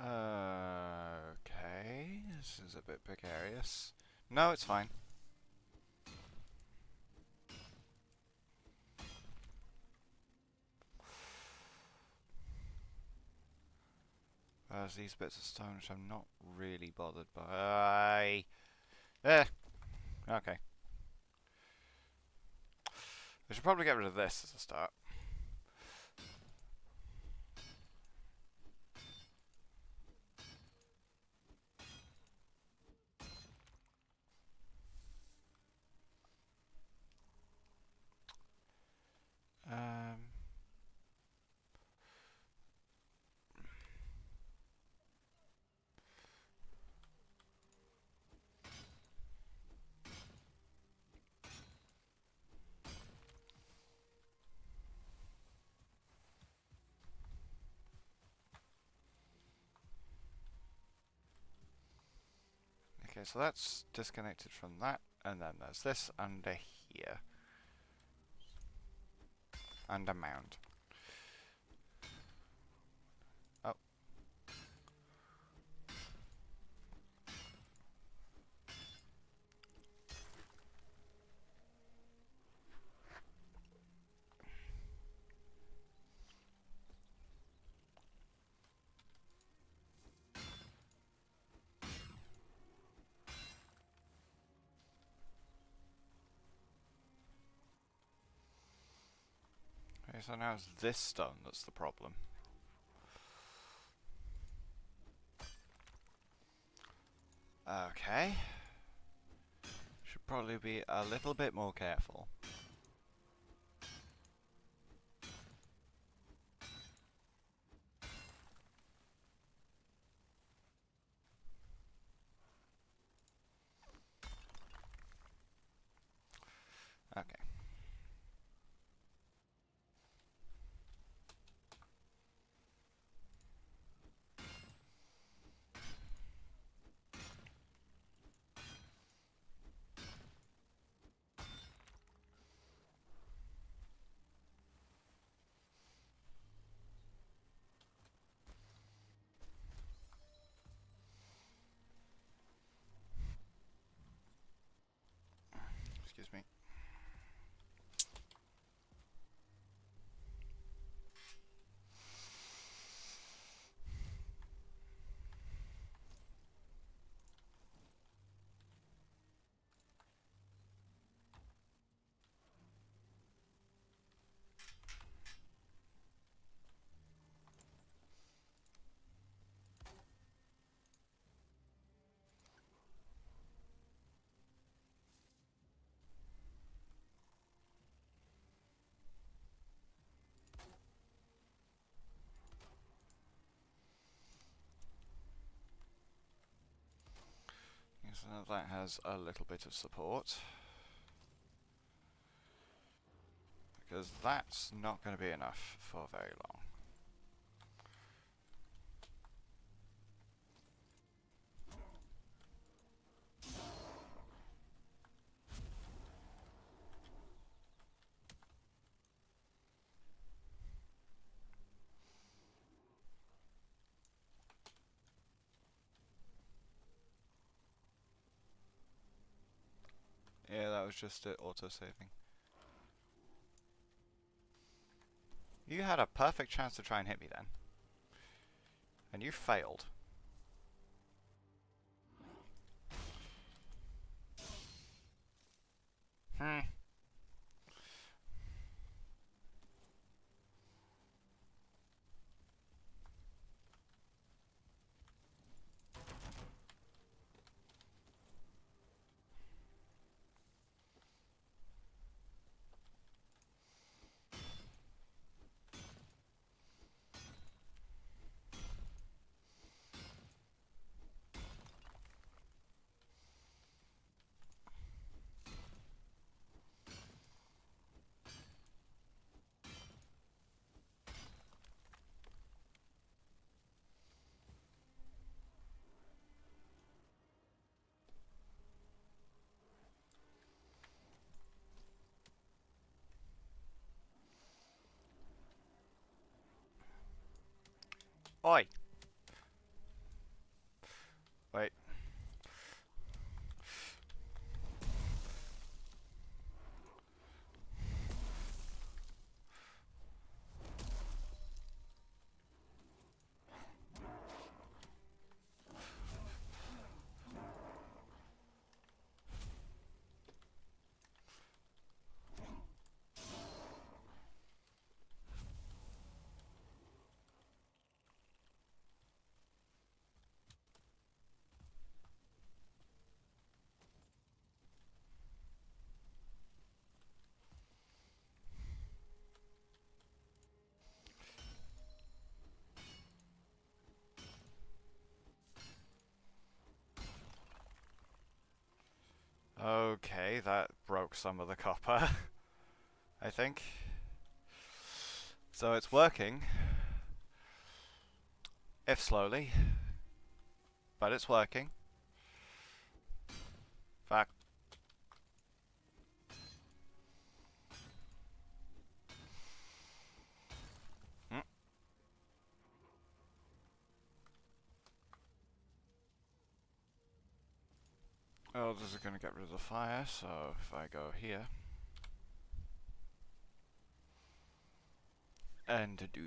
Okay, this is a bit precarious. No, it's fine. There's these bits of stone which I'm not really bothered by. Okay. I should probably get rid of this as a start. Um, okay, so that's disconnected from that, and then there's this under here. And a mound. Oh. Okay, so now it's this stone that's the problem. Okay. Should probably be a little bit more careful. Okay. Excuse me. So that has a little bit of support. Because that's not going to be enough for very long. Yeah, that was just it auto-saving. You had a perfect chance to try and hit me then. And you failed. Hmm. Oi! Wait. Okay, that broke some of the copper, I think. So it's working. If slowly. But it's working. Fuck. Hmm. Oh, this is going to get rid of the fire, so if I go here... And do...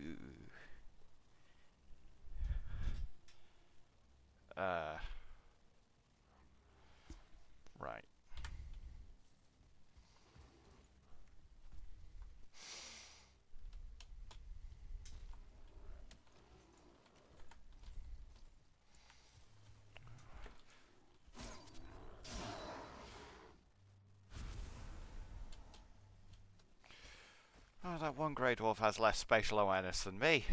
Right. Oh, that one Grey Dwarf has less spatial awareness than me.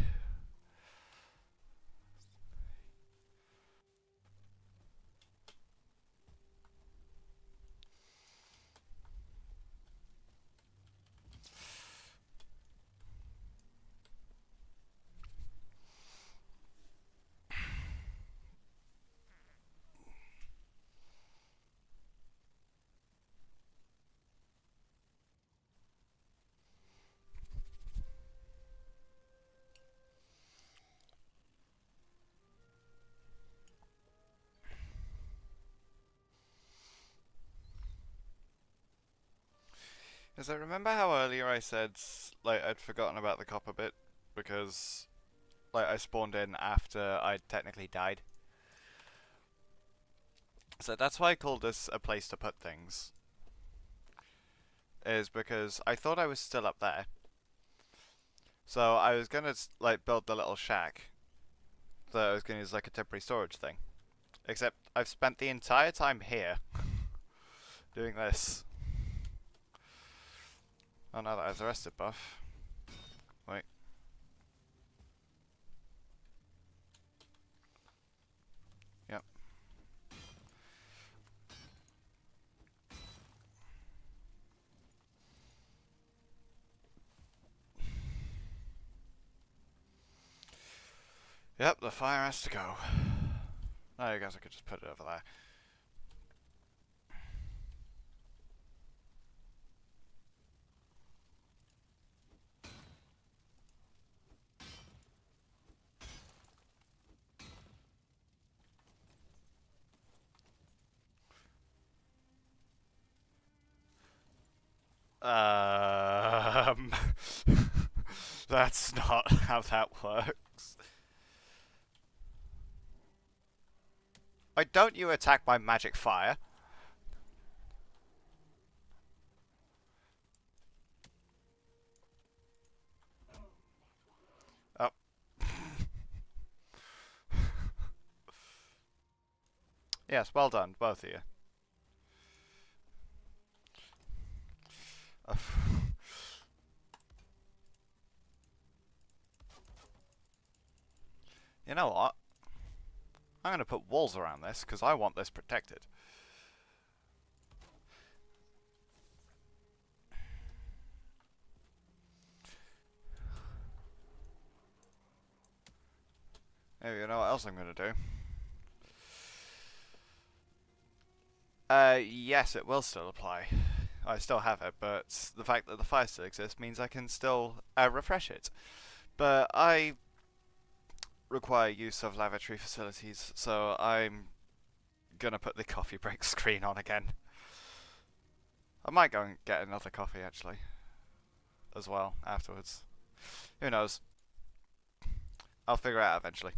Because I remember how earlier I said, like, I'd forgotten about the copper bit, because, like, I spawned in after I'd technically died. So that's why I called this a place to put things. Is because I thought I was still up there. So I was gonna, like, build the little shack that I was gonna use like a temporary storage thing. Except I've spent the entire time here doing this. Oh no, that has the rested buff. Wait. Yep. Yep, the fire has to go. No, I guess I could just put it over there. Um, that's not how that works. Why don't you attack my magic fire? Oh. Yes, well done, both of you. You know what? I'm going to put walls around this, because I want this protected. Maybe you know what else I'm going to do? Yes, it will still apply. I still have it, but the fact that the fire still exists means I can still refresh it. But require use of lavatory facilities, so I'm gonna put the coffee break screen on again. I might go and get another coffee actually, as well, afterwards. Who knows? I'll figure it out eventually.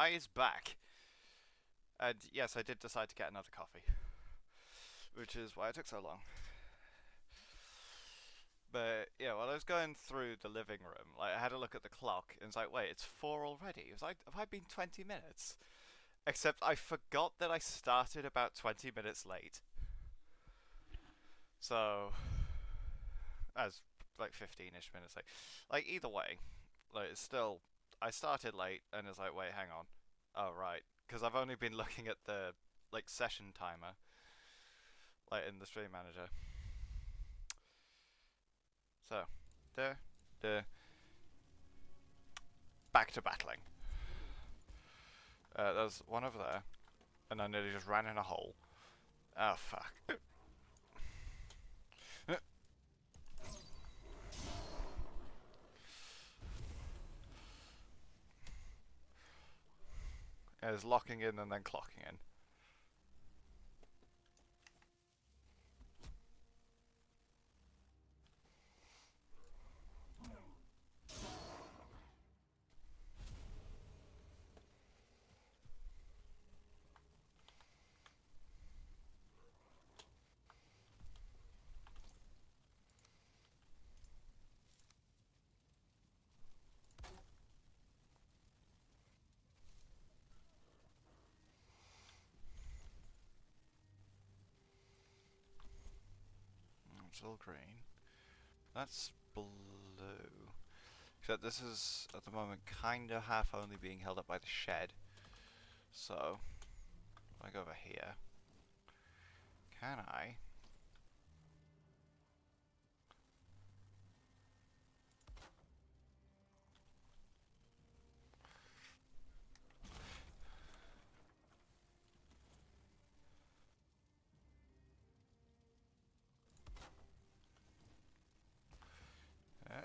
is back. And yes, I did decide to get another coffee, which is why it took so long. But yeah, while I was going through the living room, like I had a look at the clock, and it's like, wait, it's 4 already. It was like, have I been 20 minutes? Except I forgot that I started about 20 minutes late. So, as like 15-ish minutes late. Like either way, like it's still, I started late, and it's like, wait, hang on. Oh right, because I've only been looking at the like session timer, like in the stream manager. So, the back to battling. There's one over there, and I nearly just ran in a hole. Oh fuck. It's locking in and then clocking in. It's all green. That's blue. Except this is, at the moment, kind of half only being held up by the shed. So, if I go over here, can I? Yeah.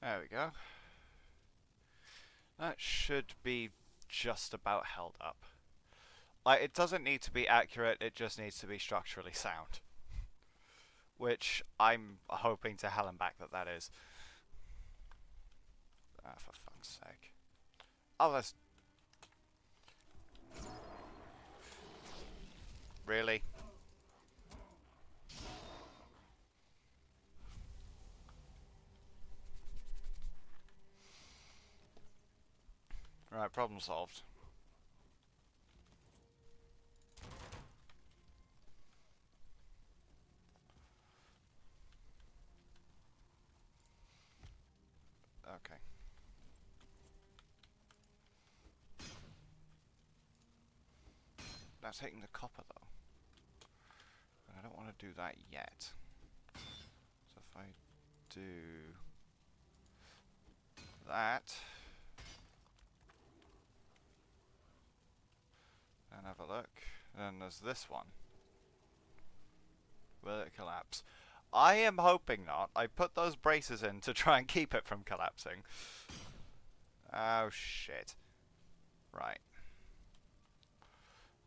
There we go. That should be just about held up. Like, it doesn't need to be accurate, it just needs to be structurally sound. Which I'm hoping to hell and back that that is. Ah, for fuck's sake. Oh, that's... Really? Right, problem solved. Okay. That's taking the copper, though. And I don't want to do that yet. So if I do that, and have a look, then there's this one. Will it collapse? I am hoping not. I put those braces in to try and keep it from collapsing. Oh shit. Right.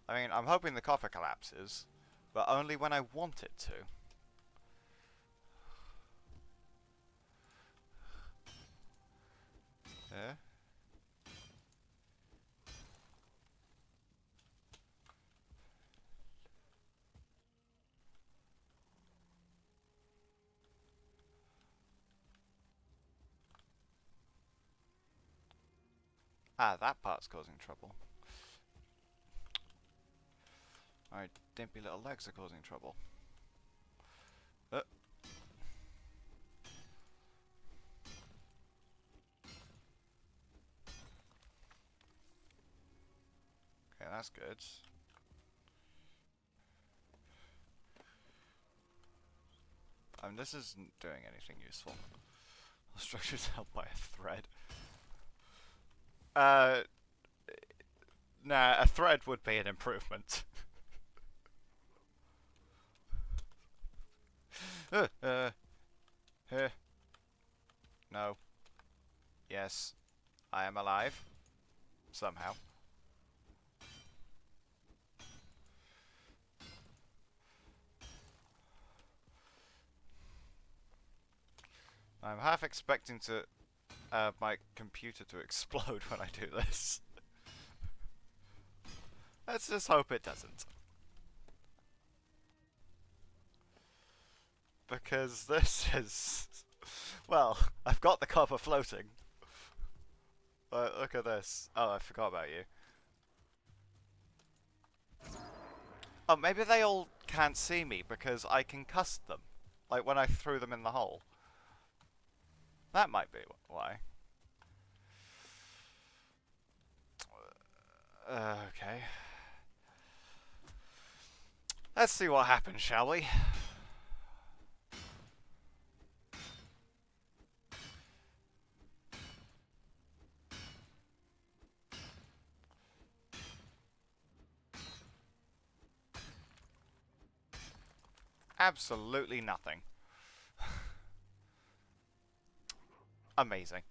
I mean, I'm hoping the copper collapses, but only when I want it to. Yeah? Ah, that part's causing trouble. My dimpy little legs are causing trouble. Okay, that's good. This isn't doing anything useful. The structure's held by a thread. Uh, nah, a thread would be an improvement. Uh, uh, uh, no. Yes. I am alive. Somehow. I'm half expecting to my computer to explode when I do this. Let's just hope it doesn't. Because this is... Well, I've got the copper floating. Look at this. Oh, I forgot about you. Oh, maybe they all can't see me because I concussed them. Like when I threw them in the hole. That might be why. Okay. Let's see what happens, shall we? Absolutely nothing. Amazing.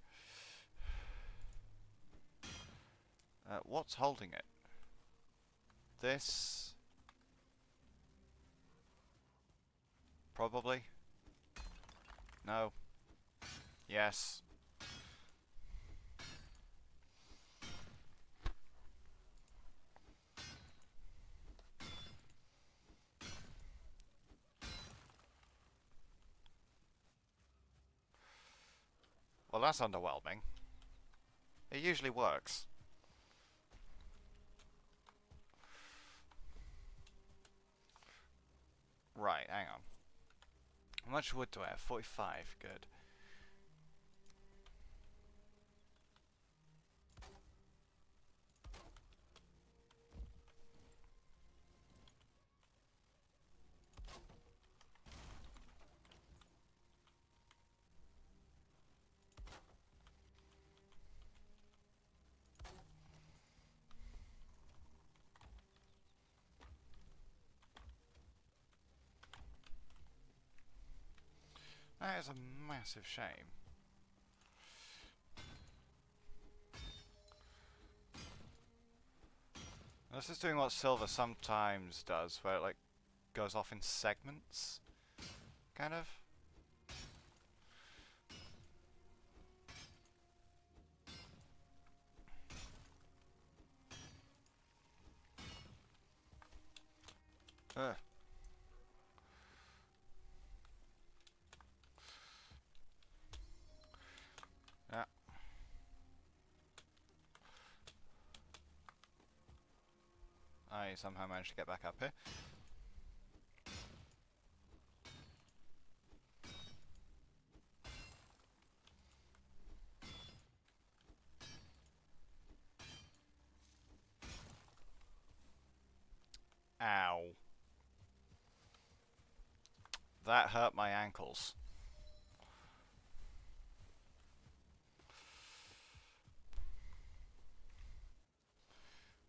What's holding it? This... Probably. No. Yes. Well, that's underwhelming. It usually works. Right, hang on. How much wood do I have? 45. Good. That is a massive shame. This is doing what silver sometimes does, where it like goes off in segments, kind of. Ugh. Yeah. I somehow managed to get back up here. Ow. That hurt my ankles.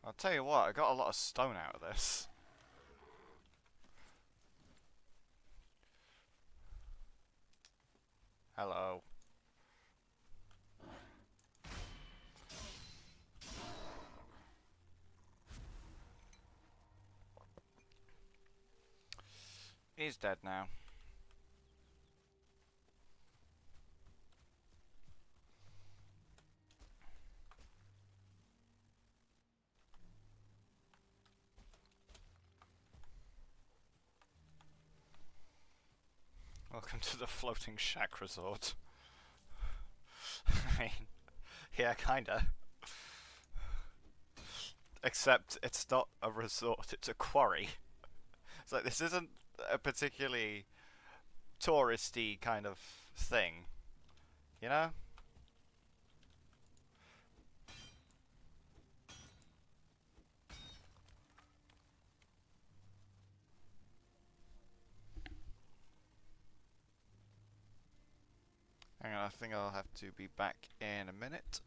I'll tell you what, I got a lot of stone out of this. Hello. He's dead now. Welcome to the floating shack resort. I mean, yeah, kinda. Except it's not a resort, it's a quarry. It's like, this isn't a particularly touristy kind of thing, you know? Hang on, I think I'll have to be back in a minute.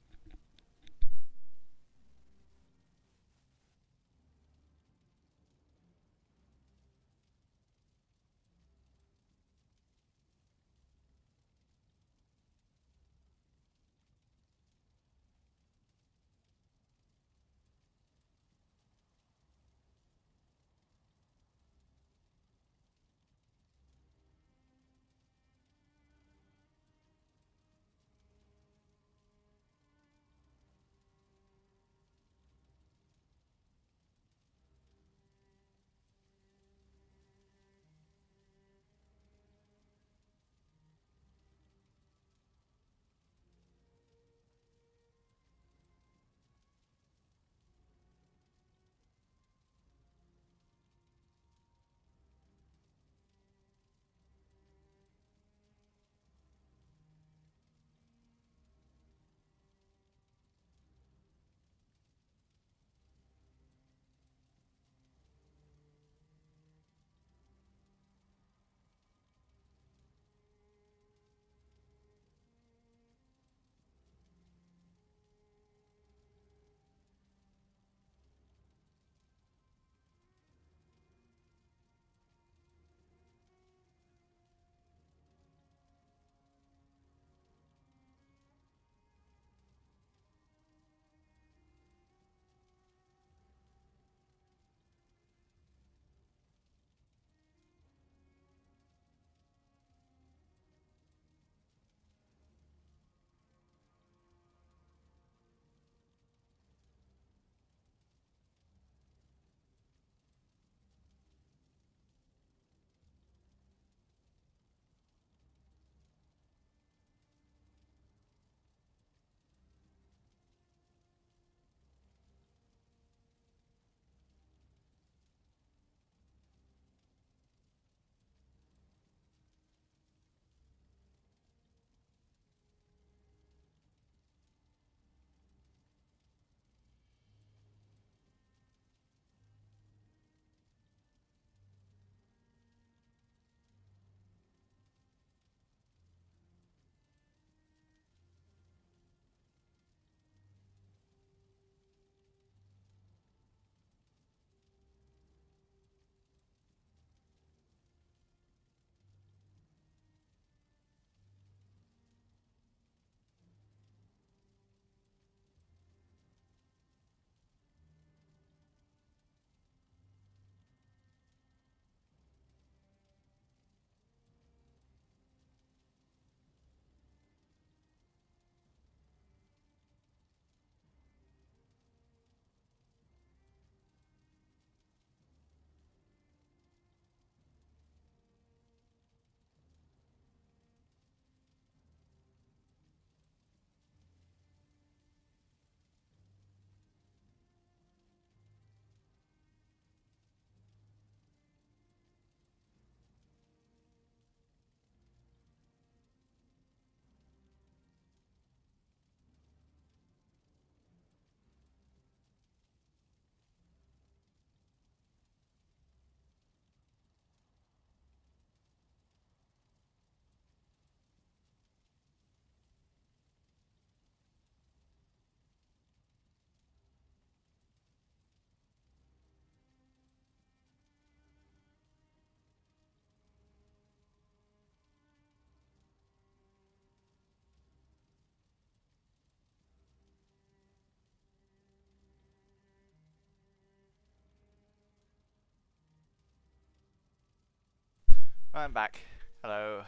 I'm back. Hello.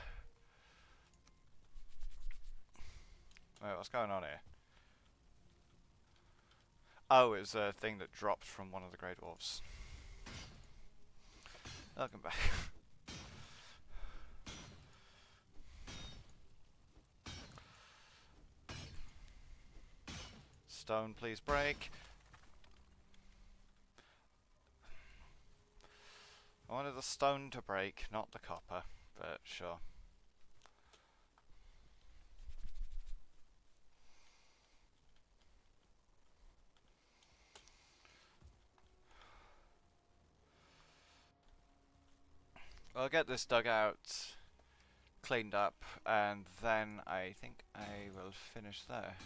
Wait, what's going on here? Oh, it was a thing that dropped from one of the Grey Dwarfs. Welcome back. Stone, please break. I wanted the stone to break, not the copper, but sure. I'll get this dugout cleaned up, and then I think I will finish there.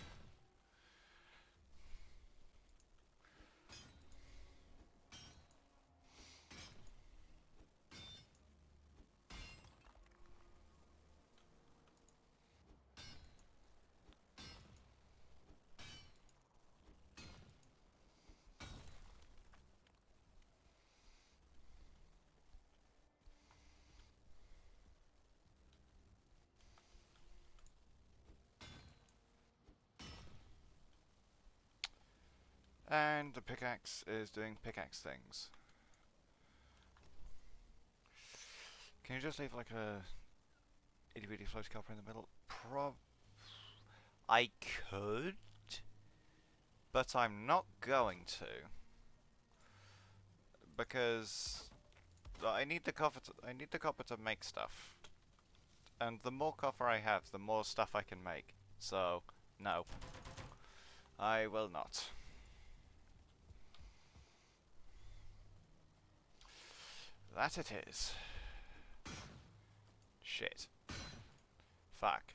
And the pickaxe is doing pickaxe things. Can you just leave like a itty bitty floaty copper in the middle? I could, but I'm not going to, because I need the copper. I need the copper to make stuff, and the more copper I have, the more stuff I can make. So, no, I will not. That it is. Shit. Fuck.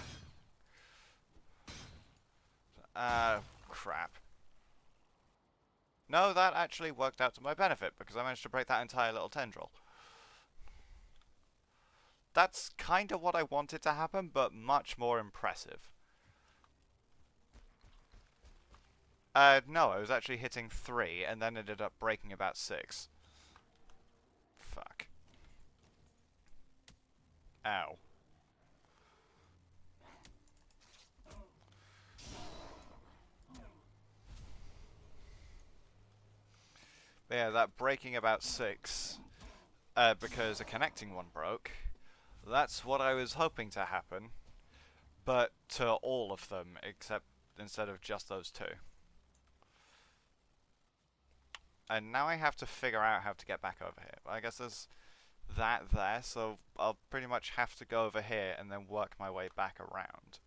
Crap. No, that actually worked out to my benefit, because I managed to break that entire little tendril. That's kind of what I wanted to happen, but much more impressive. No, I was actually hitting 3, and then ended up breaking about 6. Fuck. Ow. But yeah, that breaking about 6, because a connecting one broke, that's what I was hoping to happen, but to all of them, except instead of just those 2. And now I have to figure out how to get back over here. I guess there's that there, so I'll pretty much have to go over here and then work my way back around.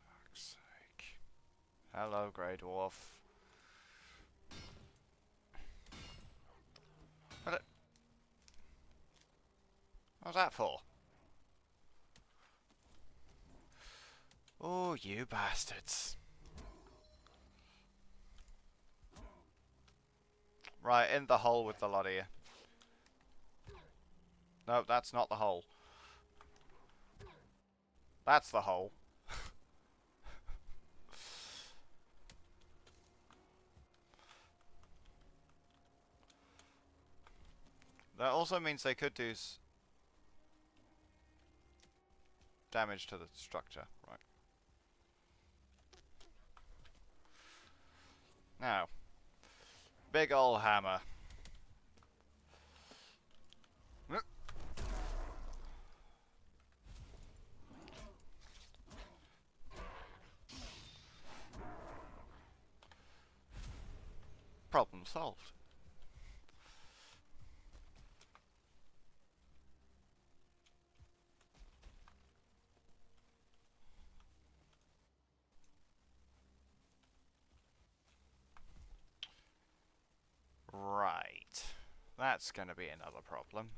Fuck's sake. Hello, Grey Dwarf. What was that for? Oh, you bastards. Right, in the hole with the lot of you. No, that's not the hole. That's the hole. That also means they could do damage to the structure. Right. Now, big ol' hammer. Problem solved. Right. That's gonna be another problem.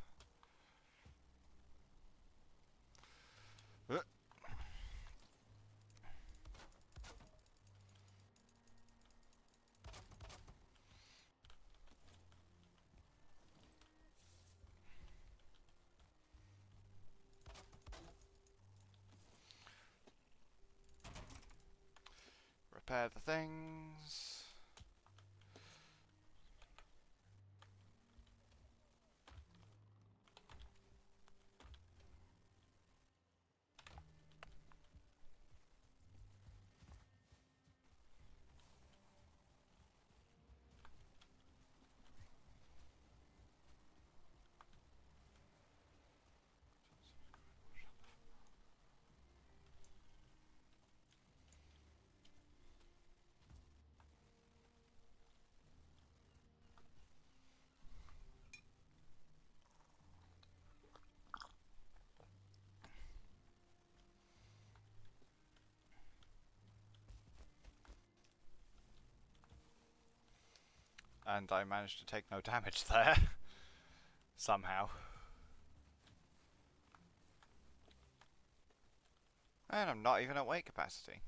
repair the things. And I managed to take no damage there. Somehow. And I'm not even at weight capacity.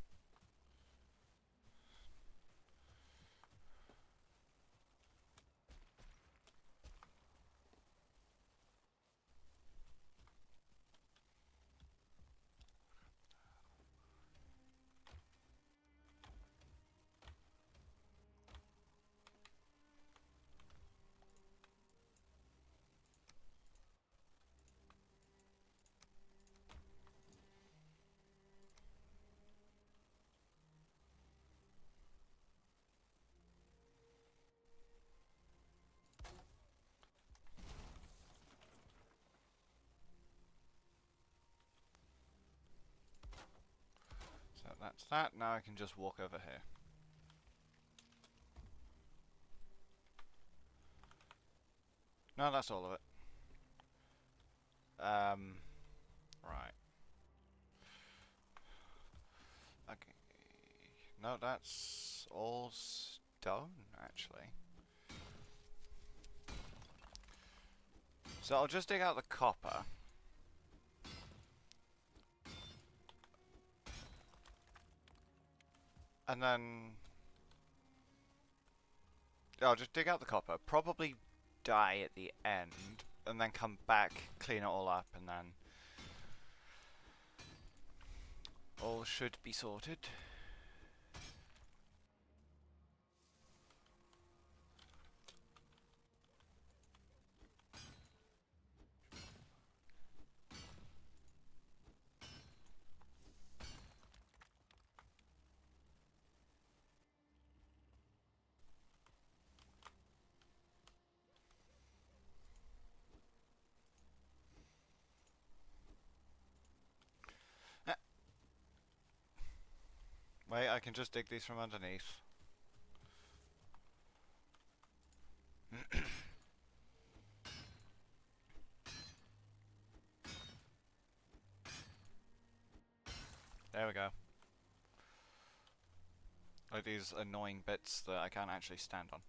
So that's that. Now I can just walk over here. No, that's all of it. Right. Okay. No, that's all stone, actually. So I'll just dig out the copper. And then... I'll just dig out the copper, probably die at the end, and then come back, clean it all up, and then... all should be sorted. Wait, I can just dig these from underneath. There we go. Like these annoying bits that I can't actually stand on.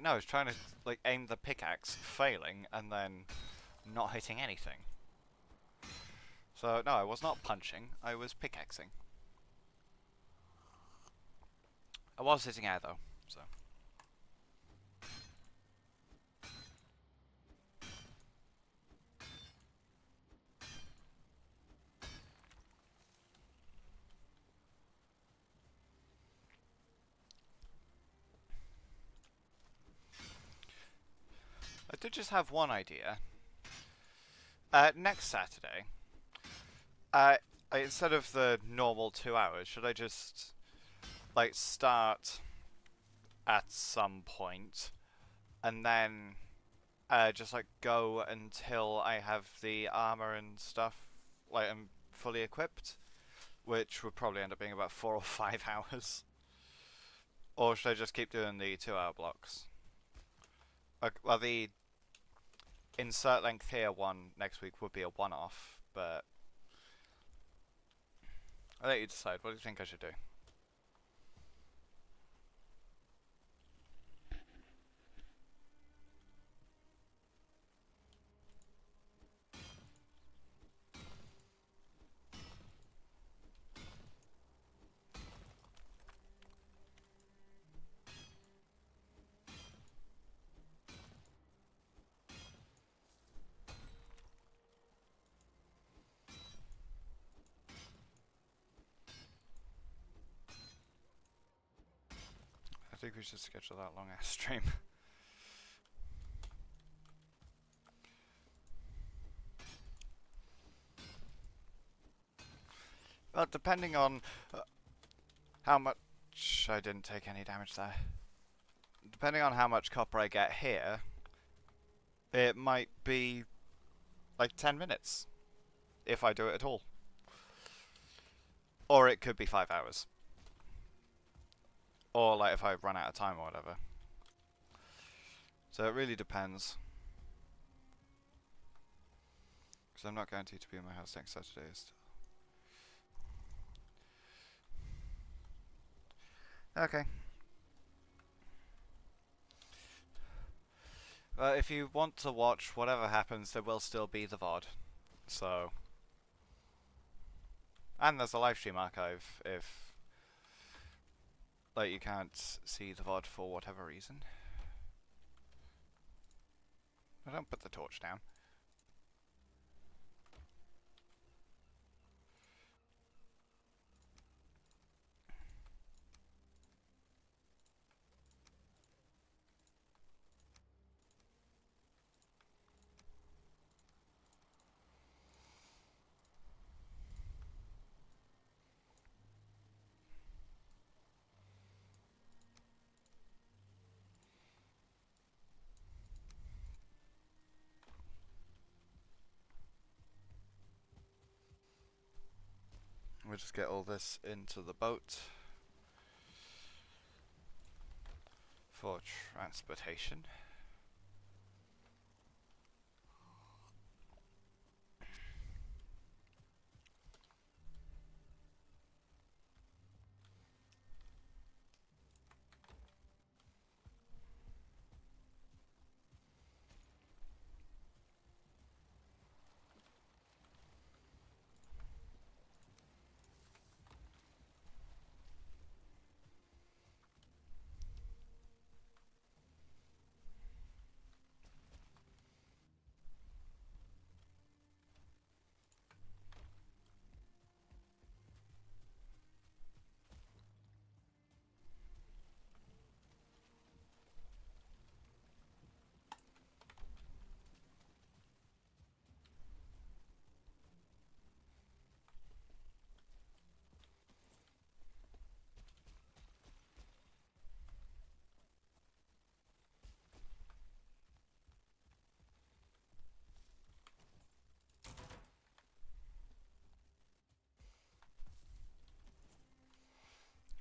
No, I was trying to like aim the pickaxe, failing, and then not hitting anything. So no, I was not punching, I was pickaxing. I was hitting air though, so. I did just have one idea. Next Saturday, instead of the normal 2 hours, should I just like start at some point and then just like go until I have the armor and stuff like I'm fully equipped, which would probably end up being about 4 or 5 hours. Or should I just keep doing the 2 hour blocks? Well, the insert length here one next week would be a one-off, but I'll let you decide. What do you think I should do? think we should schedule that long ass stream. Well, depending on how much... I didn't take any damage there. Depending on how much copper I get here, it might be like 10 minutes, if I do it at all. Or it could be 5 hours. Or like if I run out of time or whatever. So it really depends. Because I'm not guaranteed to be in my house next Saturday still. Okay. If you want to watch whatever happens, there will still be the VOD. So... And there's a live stream archive if... like you can't see the VOD for whatever reason. I don't put the torch down. We'll just get all this into the boat for transportation.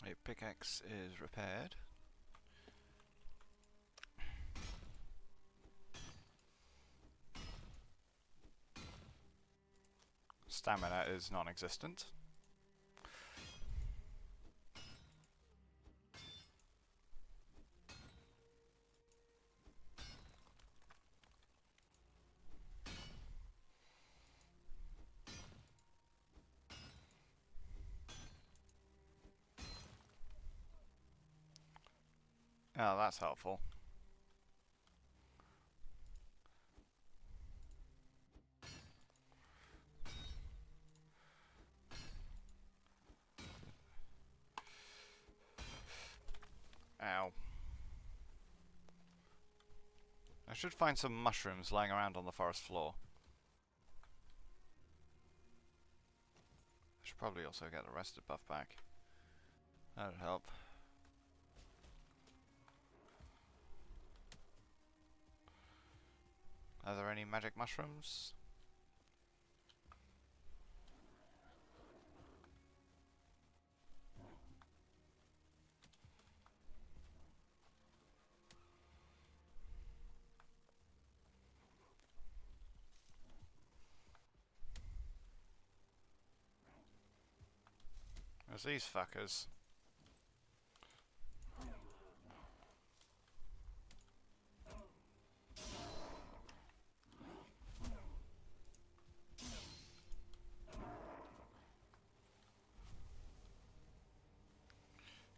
A pickaxe is repaired. Stamina is non-existent. Oh, that's helpful. Ow. I should find some mushrooms lying around on the forest floor. I should probably also get the rested buff back. That would help. Are there any magic mushrooms? There's these fuckers.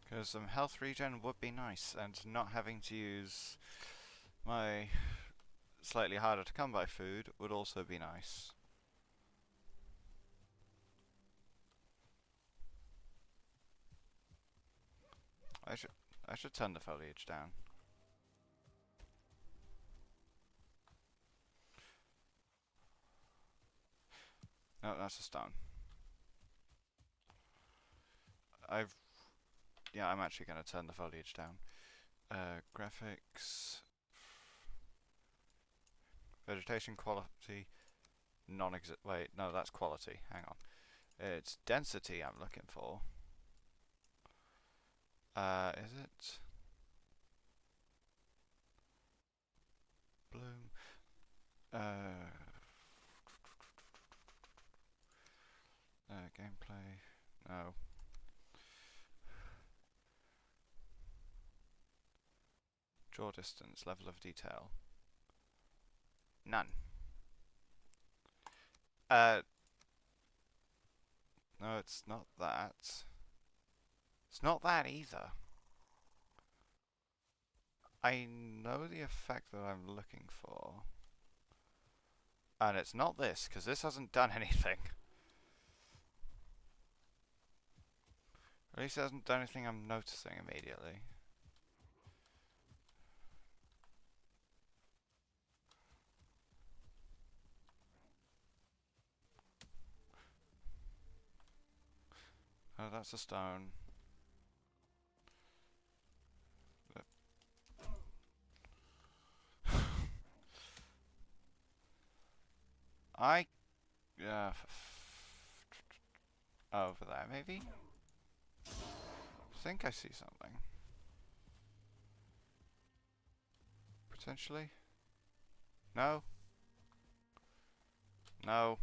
Because some health regen would be nice, and not having to use my slightly harder to come by food would also be nice. I should turn the foliage down. No, that's a stone. Yeah, I'm actually going to turn the foliage down. Graphics. Vegetation quality. Wait, no, that's quality. Hang on. It's density I'm looking for. Is it? Bloom. Gameplay. No. Draw distance, level of detail. None. No, it's not that. It's not that either. I know the effect that I'm looking for. And it's not this, because this hasn't done anything. At least it hasn't done anything I'm noticing immediately. Oh, that's a stone. I... over there, maybe? I think I see something. Potentially? No? No.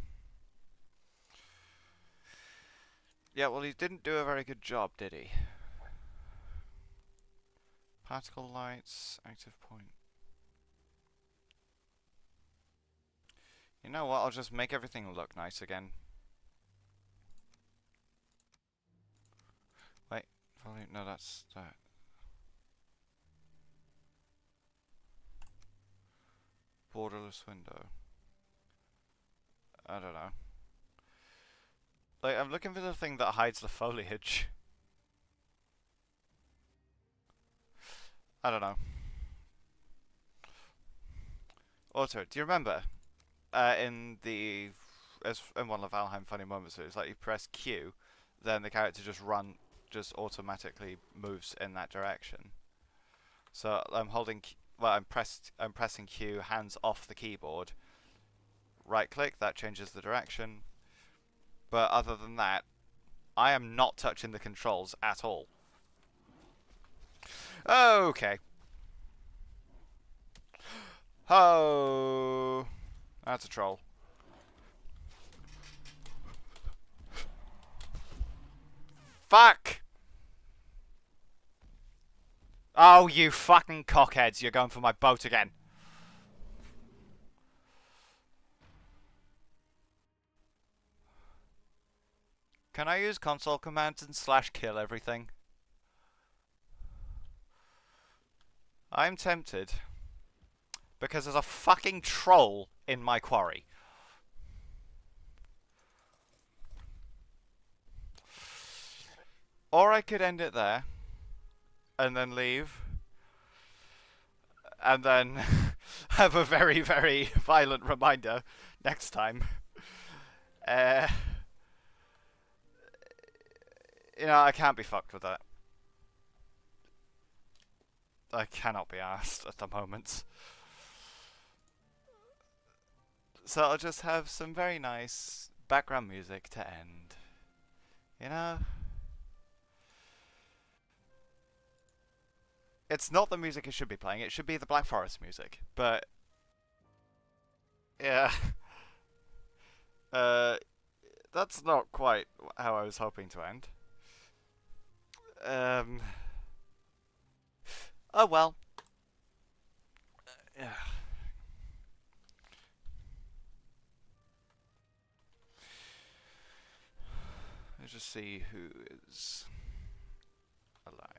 Yeah, well, he didn't do a very good job, did he? Particle lights, active point. You know what, I'll just make everything look nice again. Wait, volume, no, that's that. Borderless window. I don't know. Like, I'm looking for the thing that hides the foliage. I don't know. Also, do you remember in in one of the Valheim funny moments, it's like you press Q, then the character just automatically moves in that direction. So I'm pressing Q, hands off the keyboard. Right click, that changes the direction. But other than that, I am not touching the controls at all. Okay. Oh, that's a troll. Fuck! Oh, you fucking cockheads, you're going for my boat again. Can I use console commands and /kill everything? I'm tempted. Because there's a fucking troll in my quarry. Or I could end it there. And then leave. And then have a very, very violent reminder next time. Uh, I can't be fucked with that. I cannot be asked at the moment. So I'll just have some very nice background music to end. You know? It's not the music it should be playing, it should be the Black Forest music. But, yeah. That's not quite how I was hoping to end. Oh well. Yeah. Let's just see who is alive.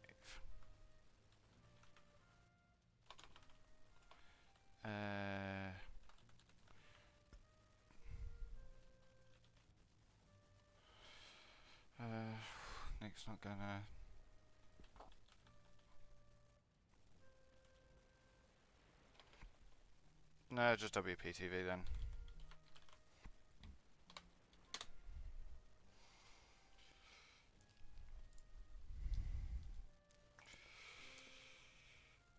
Nick's not gonna. No, just WPTV then.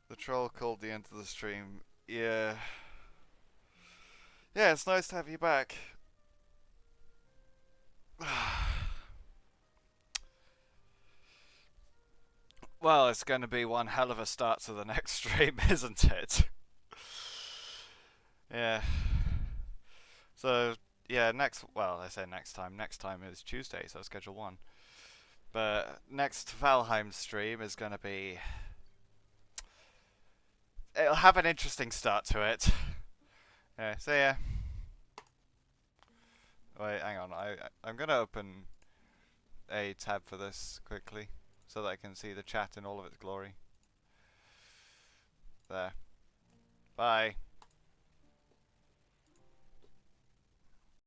The troll called the end of the stream. Yeah. Yeah, it's nice to have you back. Well, it's going to be one hell of a start to the next stream, isn't it? Yeah. So, yeah, well, I say next time. Next time is Tuesday, so schedule 1. But next Valheim stream is going to be... It'll have an interesting start to it. Yeah, so yeah. Wait, hang on. I'm going to open a tab for this quickly so that I can see the chat in all of its glory. There. Bye.